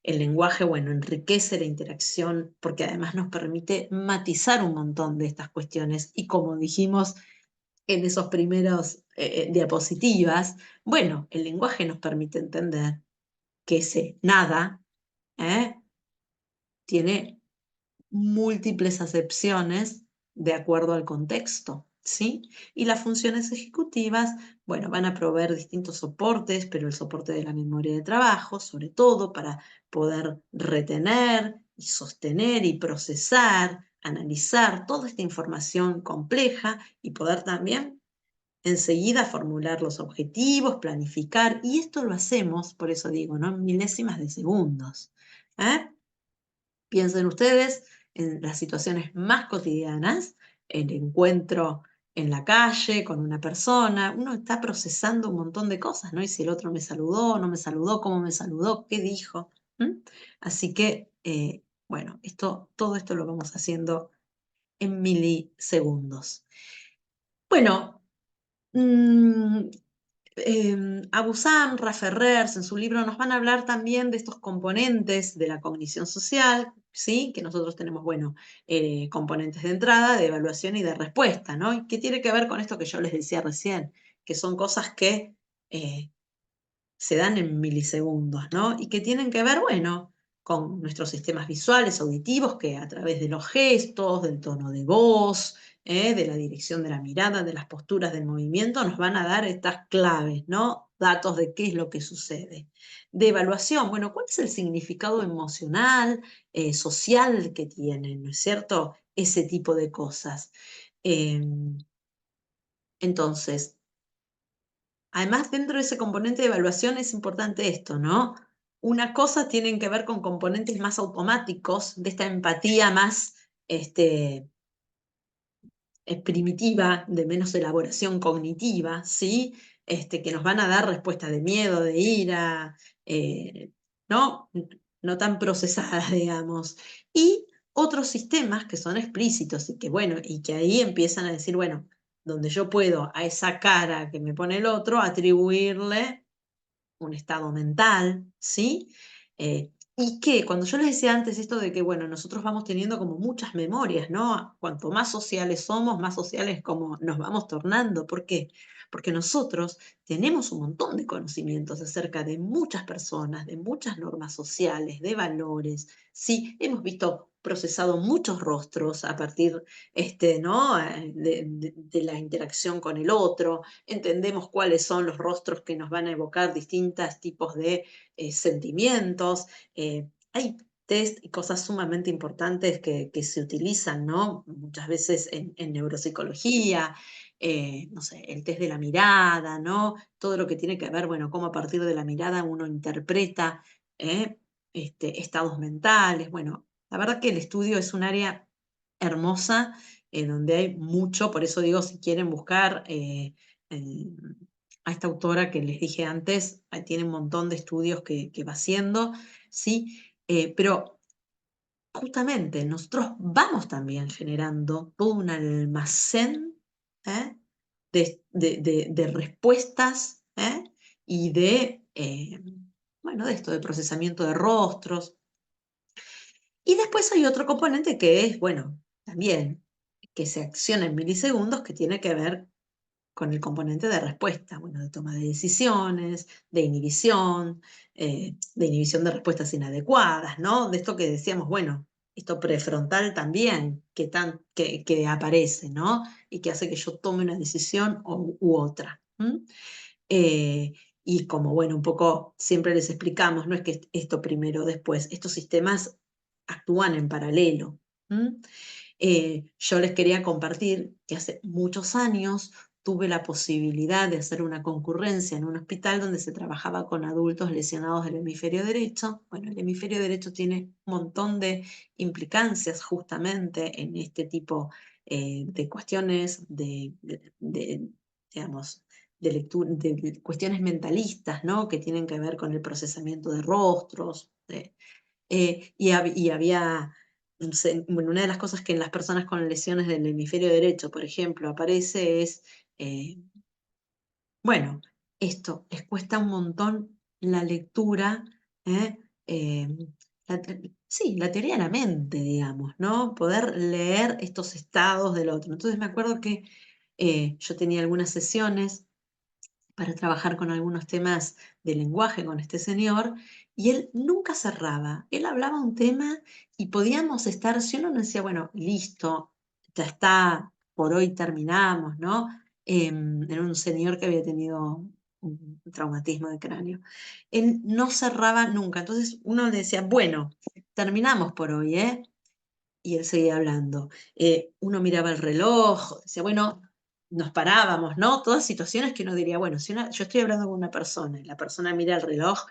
El lenguaje, bueno, enriquece la interacción porque además nos permite matizar un montón de estas cuestiones y como dijimos en esos primeros diapositivas, bueno, el lenguaje nos permite entender que ese nada ¿eh? Tiene múltiples acepciones de acuerdo al contexto, ¿sí? Y las funciones ejecutivas, bueno, van a proveer distintos soportes, pero el soporte de la memoria de trabajo, sobre todo para poder retener y sostener y procesar, analizar toda esta información compleja y poder también enseguida formular los objetivos, planificar, y esto lo hacemos, por eso digo, ¿no? En milésimas de segundos. ¿Eh? Piensen ustedes en las situaciones más cotidianas, el encuentro en la calle con una persona, uno está procesando un montón de cosas, ¿no? Y si el otro me saludó, no me saludó, cómo me saludó, qué dijo. Así que, bueno, todo esto lo vamos haciendo en milisegundos. Bueno, mm, Abu Samra, Ferrers, en su libro nos van a hablar también de estos componentes de la cognición social, ¿sí? Que nosotros tenemos, bueno, componentes de entrada, de evaluación y de respuesta, ¿no? Y que tiene que ver con esto que yo les decía recién, que son cosas que eh, se dan en milisegundos, ¿no? Y que tienen que ver, bueno, con nuestros sistemas visuales, auditivos, que a través de los gestos, del tono de voz, de la dirección de la mirada, de las posturas del movimiento, nos van a dar estas claves, ¿no? Datos de qué es lo que sucede. De evaluación, bueno, ¿cuál es el significado emocional, social que tienen, ¿no es cierto? Ese tipo de cosas. Entonces, además, dentro de ese componente de evaluación es importante esto, ¿no? Una cosa tienen que ver con componentes más automáticos, de esta empatía más primitiva, de menos elaboración cognitiva, ¿sí? que nos van a dar respuestas de miedo, de ira, ¿no? No tan procesadas, digamos. Y otros sistemas que son explícitos y que, bueno, y que ahí empiezan a decir, bueno, donde yo puedo a esa cara que me pone el otro atribuirle un estado mental, ¿sí? Y que cuando yo les decía antes esto de que, bueno, nosotros vamos teniendo como muchas memorias, ¿no? Cuanto más sociales somos, más sociales como nos vamos tornando. ¿Por qué? Porque nosotros tenemos un montón de conocimientos acerca de muchas personas, de muchas normas sociales, de valores, ¿sí? Hemos visto procesado muchos rostros a partir, ¿no? De la interacción con el otro, entendemos cuáles son los rostros que nos van a evocar distintos tipos de sentimientos. Hay test y cosas sumamente importantes que se utilizan, ¿no? Muchas veces en neuropsicología, no sé, el test de la mirada, ¿no? Todo lo que tiene que ver, bueno, cómo a partir de la mirada uno interpreta ¿eh? Estados mentales. Bueno, la verdad que el estudio es un área hermosa, donde hay mucho, por eso digo, si quieren buscar eh, a esta autora que les dije antes, tiene un montón de estudios que va haciendo, ¿sí? Pero justamente nosotros vamos también generando todo un almacén ¿eh? De respuestas y bueno, de esto, de procesamiento de rostros. Y después hay otro componente que es, bueno, también que se acciona en milisegundos, que tiene que ver con el componente de respuesta, bueno, de toma de decisiones, de inhibición de respuestas inadecuadas, ¿no? De esto que decíamos, bueno, esto prefrontal también, que aparece, ¿no? Y que hace que yo tome una decisión u otra. Eh, y como, bueno, un poco siempre les explicamos, no es que esto primero o después, estos sistemas actúan en paralelo. ¿M? Yo les quería compartir que hace muchos años tuve la posibilidad de hacer una concurrencia en un hospital donde se trabajaba con adultos lesionados del hemisferio derecho. Bueno, el hemisferio derecho tiene un montón de implicancias justamente en este tipo de cuestiones digamos, de lectura, de cuestiones mentalistas, ¿no? Que tienen que ver con el procesamiento de rostros, y había, bueno, una de las cosas que en las personas con lesiones del hemisferio derecho, por ejemplo, aparece es, eh, bueno, esto, les cuesta un montón la lectura, ¿eh? Eh, sí, la teoría de la mente, digamos, ¿no? Poder leer estos estados del otro. Entonces me acuerdo que yo tenía algunas sesiones para trabajar con algunos temas de lenguaje con este señor, y él nunca cerraba. Él hablaba un tema y podíamos estar, si uno no decía, bueno, listo, ya está, por hoy terminamos, ¿no? Era un señor que había tenido un traumatismo de cráneo. Él no cerraba nunca. Entonces uno le decía, bueno, terminamos por hoy, ¿eh? Y él seguía hablando. Uno miraba el reloj, decía, bueno, nos parábamos, ¿no? Todas situaciones que uno diría, bueno, si yo estoy hablando con una persona y la persona mira el reloj,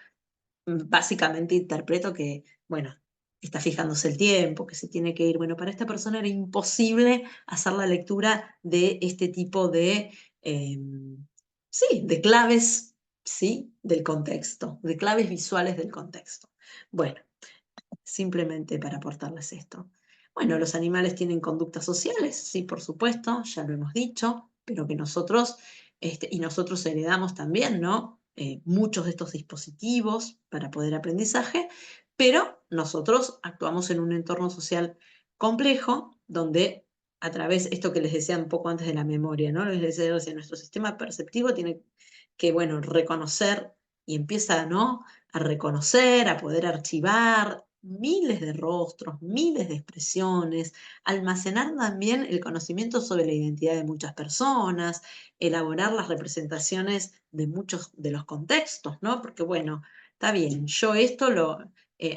básicamente interpreto que, bueno, está fijándose el tiempo, que se tiene que ir. Bueno, para esta persona era imposible hacer la lectura de este tipo sí, de claves, ¿sí? Del contexto, de claves visuales del contexto. Bueno, simplemente para aportarles esto. Bueno, los animales tienen conductas sociales, sí, por supuesto, ya lo hemos dicho, pero que nosotros, y nosotros heredamos también, ¿no? Muchos de estos dispositivos para poder aprendizaje, pero nosotros actuamos en un entorno social complejo donde a través, esto que les decía un poco antes de la memoria, ¿no? Les decía, nuestro sistema perceptivo tiene que, bueno, reconocer y empieza, ¿no? A reconocer, a poder archivar miles de rostros, miles de expresiones, almacenar también el conocimiento sobre la identidad de muchas personas, elaborar las representaciones de muchos de los contextos, ¿no? Porque bueno, está bien, yo esto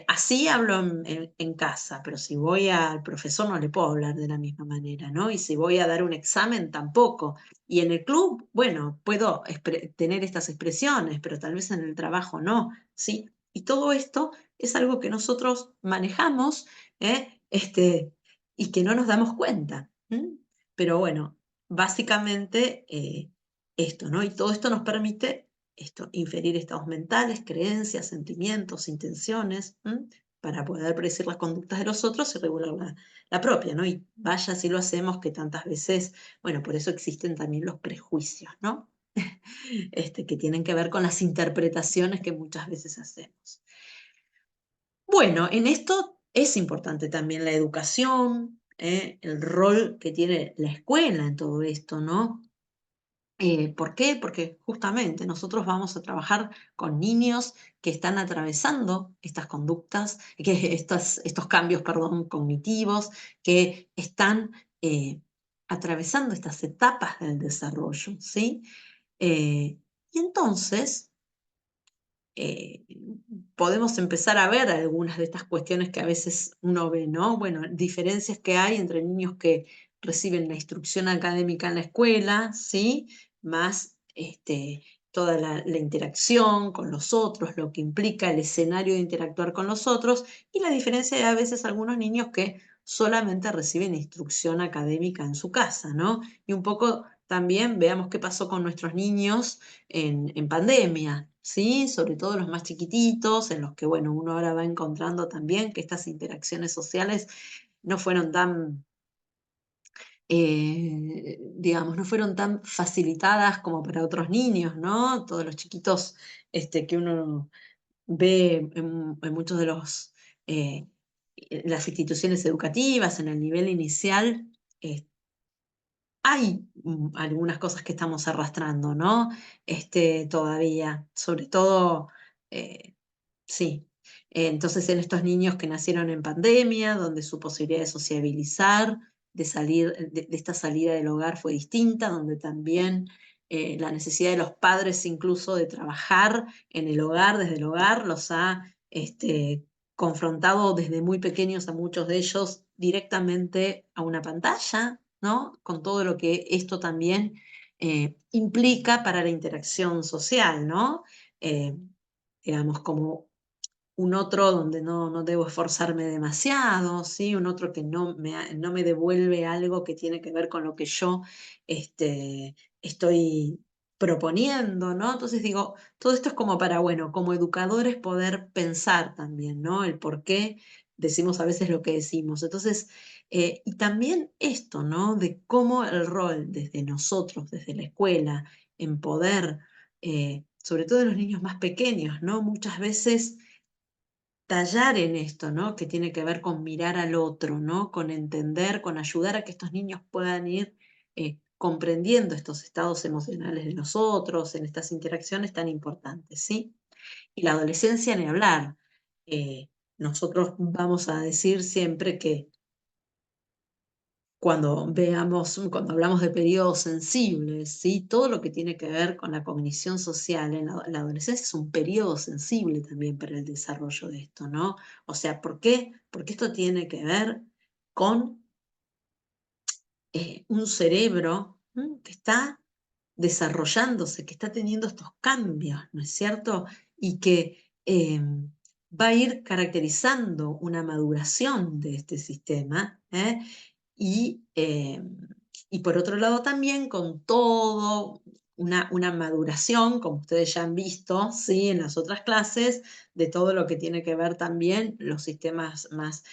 así hablo en casa, pero si voy al profesor no le puedo hablar de la misma manera, ¿no? Y si voy a dar un examen tampoco. Y en el club, bueno, puedo tener estas expresiones, pero tal vez en el trabajo no, ¿sí? Y todo esto es algo que nosotros manejamos, y que no nos damos cuenta. ¿M? Pero bueno, básicamente esto, ¿no? Y todo esto nos permite inferir estados mentales, creencias, sentimientos, intenciones, para poder predecir las conductas de los otros y regular la propia, ¿no? Y vaya si lo hacemos que tantas veces, bueno, por eso existen también los prejuicios, ¿no? Que tienen que ver con las interpretaciones que muchas veces hacemos. Bueno, en esto es importante también la educación, el rol que tiene la escuela en todo esto, ¿no? ¿Por qué? Porque justamente nosotros vamos a trabajar con niños que están atravesando estas conductas, estos cambios, perdón, cognitivos, que están atravesando estas etapas del desarrollo, ¿sí? Y entonces eh, podemos empezar a ver algunas de estas cuestiones que a veces uno ve, ¿no? Bueno, diferencias que hay entre niños que reciben la instrucción académica en la escuela, ¿sí? Más toda la interacción con los otros, lo que implica el escenario de interactuar con los otros, y la diferencia de a veces algunos niños que solamente reciben instrucción académica en su casa, ¿no? Y un poco también veamos qué pasó con nuestros niños en pandemia, ¿sí? Sobre todo los más chiquititos, en los que, bueno, uno ahora va encontrando también que estas interacciones sociales no fueron tan, digamos, no fueron tan facilitadas como para otros niños, ¿no? Todos los chiquitos que uno ve en muchos de las instituciones educativas, en el nivel inicial, hay algunas cosas que estamos arrastrando, ¿no? Todavía, sobre todo, eh, sí. Entonces, en estos niños que nacieron en pandemia, donde su posibilidad de sociabilizar, de salir, de esta salida del hogar fue distinta, donde también la necesidad de los padres incluso de trabajar en el hogar, desde el hogar, los ha confrontado desde muy pequeños a muchos de ellos directamente a una pantalla, ¿no? Con todo lo que esto también implica para la interacción social, ¿no? Eh, digamos, como un otro donde no debo esforzarme demasiado, ¿sí? Un otro que no me devuelve algo que tiene que ver con lo que yo estoy proponiendo, ¿no? Entonces digo, todo esto es como para, bueno, como educadores poder pensar también, ¿no? El por qué decimos a veces lo que decimos. Entonces, y también esto, ¿no? De cómo el rol desde nosotros, desde la escuela, en poder, sobre todo en los niños más pequeños, ¿no? Muchas veces tallar en esto, ¿no? Que tiene que ver con mirar al otro, ¿no? Con entender, con ayudar a que estos niños puedan ir comprendiendo estos estados emocionales de los otros, en estas interacciones tan importantes, ¿sí? Y la adolescencia, ni hablar. Nosotros vamos a decir siempre que cuando hablamos de periodos sensibles, ¿sí? Todo lo que tiene que ver con la cognición social en la adolescencia es un periodo sensible también para el desarrollo de esto, ¿no? O sea, ¿por qué? Porque esto tiene que ver con un cerebro que está desarrollándose, que está teniendo estos cambios, ¿no es cierto? Y que va a ir caracterizando una maduración de este sistema, ¿eh? Y, y por otro lado también con todo una maduración, como ustedes ya han visto, ¿sí? En las otras clases, de todo lo que tiene que ver también los sistemas más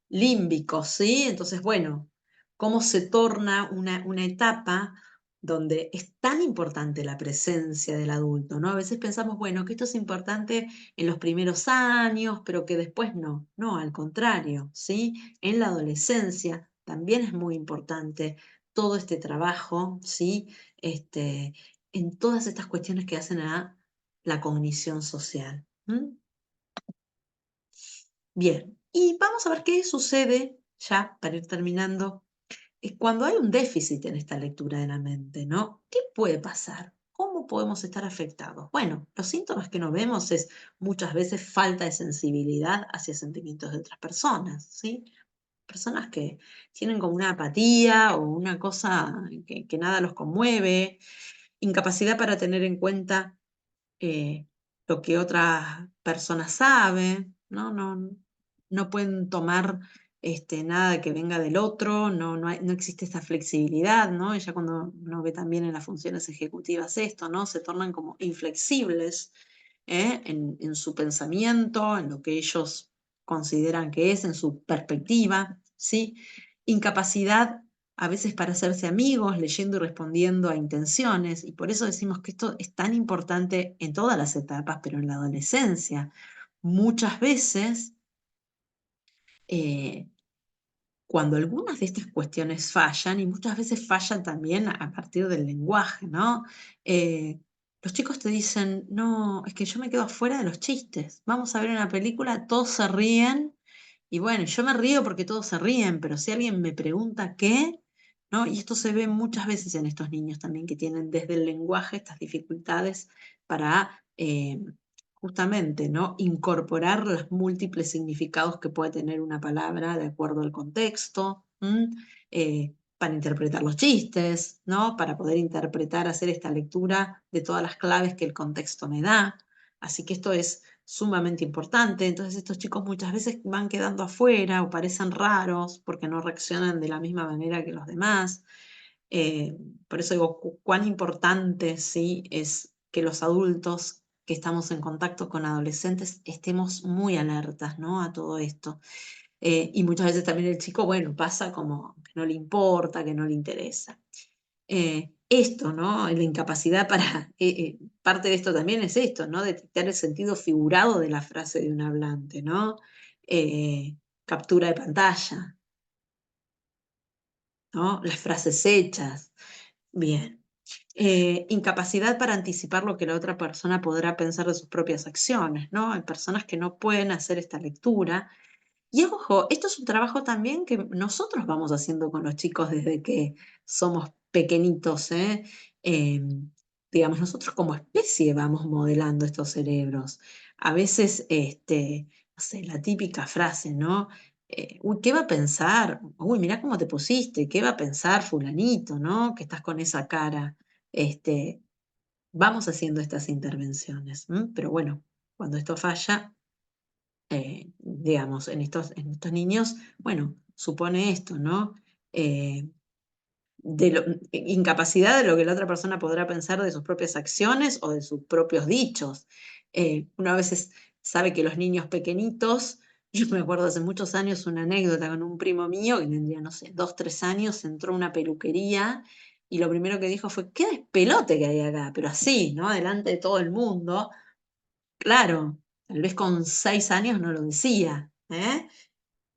límbicos, ¿sí? Entonces, bueno, cómo se torna una etapa donde es tan importante la presencia del adulto, ¿no? A veces pensamos, bueno, que esto es importante en los primeros años, pero que después no. No, al contrario, ¿sí? En la adolescencia también es muy importante todo este trabajo, ¿sí? Este, en todas estas cuestiones que hacen a la cognición social. Bien, y vamos a ver qué sucede, ya para ir terminando, cuando hay un déficit en esta lectura de la mente, ¿no? ¿Qué puede pasar? ¿Cómo podemos estar afectados? Bueno, los síntomas que nos vemos es muchas veces falta de sensibilidad hacia sentimientos de otras personas, ¿sí? Personas que tienen como una apatía o una cosa que nada los conmueve, incapacidad para tener en cuenta eh, lo que otras personas saben, ¿no? No pueden tomar nada de que venga del otro, no existe esta flexibilidad, ¿no? Ella cuando uno ve también en las funciones ejecutivas esto, ¿no? Se tornan como inflexibles, en su pensamiento, en lo que ellos consideran que es, en su perspectiva, ¿sí? Incapacidad a veces para hacerse amigos, leyendo y respondiendo a intenciones, y por eso decimos que esto es tan importante en todas las etapas, pero en la adolescencia. Muchas veces, eh, cuando algunas de estas cuestiones fallan, y muchas veces fallan también a partir del lenguaje, ¿no? Los chicos te dicen, no, es que yo me quedo afuera de los chistes. Vamos a ver una película, todos se ríen, y bueno, yo me río porque todos se ríen, pero si alguien me pregunta qué, ¿no? Y esto se ve muchas veces en estos niños también que tienen desde el lenguaje estas dificultades para justamente, ¿no? Incorporar los múltiples significados que puede tener una palabra de acuerdo al contexto, para interpretar los chistes, ¿no? Para poder interpretar, hacer esta lectura de todas las claves que el contexto me da. Así que esto es sumamente importante. Entonces estos chicos muchas veces van quedando afuera o parecen raros porque no reaccionan de la misma manera que los demás. Eh, por eso digo, cuán importante, ¿sí? Es que los adultos que estamos en contacto con adolescentes estemos muy alertas, ¿no? A todo esto. Y muchas veces también el chico, bueno, pasa como que no le importa, que no le interesa. Esto, ¿no? La incapacidad para, parte de esto también es esto, ¿no? Detectar el sentido figurado de la frase de un hablante, ¿no? Eh, Captura de pantalla, ¿no? Las frases hechas. Bien. Incapacidad para anticipar lo que la otra persona podrá pensar de sus propias acciones, ¿no? Hay personas que no pueden hacer esta lectura. Y ojo, esto es un trabajo también que nosotros vamos haciendo con los chicos desde que somos pequeñitos, ¿eh? Digamos, nosotros como especie vamos modelando estos cerebros. A veces, no sé, la típica frase, ¿no? Uy, ¿qué va a pensar? Uy, mirá cómo te pusiste, ¿qué va a pensar fulanito, ¿no? Que estás con esa cara. Este, Vamos haciendo estas intervenciones, ¿m? Pero bueno, cuando esto falla, digamos, en estos niños, bueno, supone esto, ¿no? Eh, Incapacidad de lo que la otra persona podrá pensar de sus propias acciones o de sus propios dichos. Uno a veces sabe que los niños pequeñitos, yo me acuerdo hace muchos años una anécdota con un primo mío que tendría, no sé, 2, 3 años, entró a una peluquería y lo primero que dijo fue, qué despelote que hay acá, pero así, ¿no? Delante de todo el mundo. Claro, tal vez con 6 años no lo decía, ¿eh?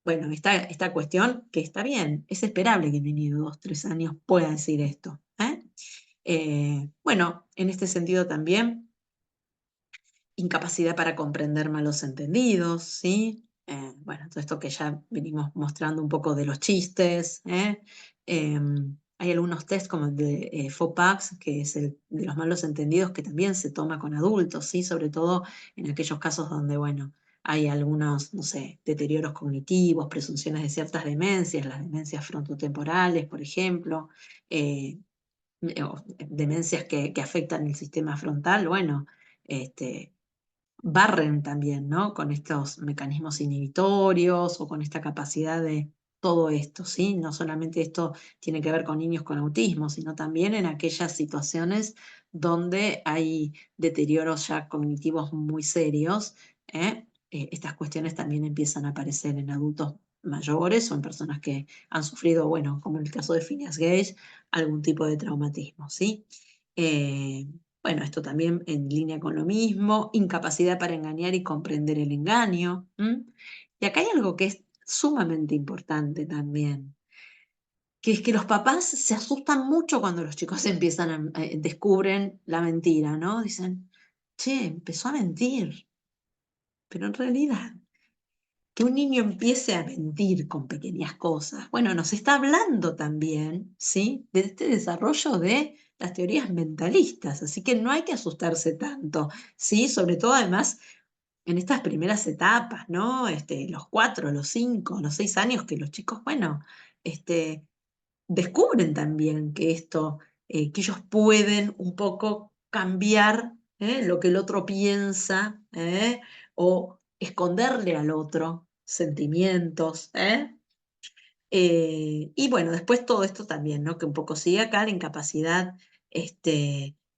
Bueno, esta cuestión que está bien, es esperable que un niño de 2, 3 años pueda decir esto, ¿eh? Bueno, en este sentido también incapacidad para comprender malos entendidos, ¿sí? Bueno, todo esto que ya venimos mostrando un poco de los chistes, ¿eh? Hay algunos test como el de FOPAX, que es el de los malos entendidos, que también se toma con adultos, ¿sí? Sobre todo en aquellos casos donde, bueno, hay algunos, no sé, deterioros cognitivos, presunciones de ciertas demencias, las demencias frontotemporales, por ejemplo, eh, o demencias que afectan el sistema frontal, bueno, este, barren también, ¿no? Con estos mecanismos inhibitorios o con esta capacidad de todo esto, ¿sí? No solamente esto tiene que ver con niños con autismo, sino también en aquellas situaciones donde hay deterioros ya cognitivos muy serios, ¿eh? Estas cuestiones también empiezan a aparecer en adultos mayores o en personas que han sufrido, bueno, como en el caso de Phineas Gage, algún tipo de traumatismo, ¿sí? Eh, bueno, esto también en línea con lo mismo, incapacidad para engañar y comprender el engaño. ¿M? Y acá hay algo que es sumamente importante también, que es que los papás se asustan mucho cuando los chicos empiezan descubren la mentira, ¿no? Dicen, che, empezó a mentir, pero en realidad que un niño empiece a mentir con pequeñas cosas, bueno, nos está hablando también, ¿sí? De este desarrollo de las teorías mentalistas, así que no hay que asustarse tanto, ¿sí? Sobre todo además en estas primeras etapas, ¿no? Los 4, los 5, los 6 años que los chicos, bueno, este, descubren también que esto, que ellos pueden un poco cambiar, lo que el otro piensa, o esconderle al otro sentimientos, ¿eh? Y bueno, después todo esto también, ¿no? Que un poco sigue acá la incapacidad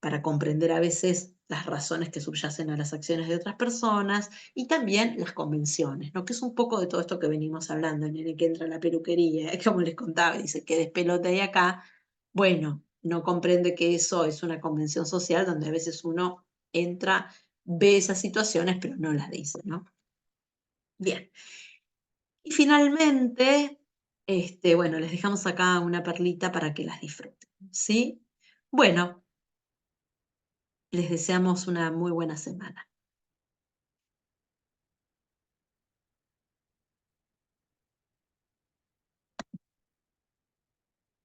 para comprender a veces las razones que subyacen a las acciones de otras personas y también las convenciones, ¿no? Que es un poco de todo esto que venimos hablando, en el que entra a la peluquería, como les contaba, y dice que despelote ahí acá. Bueno, no comprende que eso es una convención social donde a veces uno entra, ve esas situaciones, pero no las dice, ¿no? Bien. Y finalmente, bueno, les dejamos acá una perlita para que las disfruten, ¿sí? Bueno, les deseamos una muy buena semana.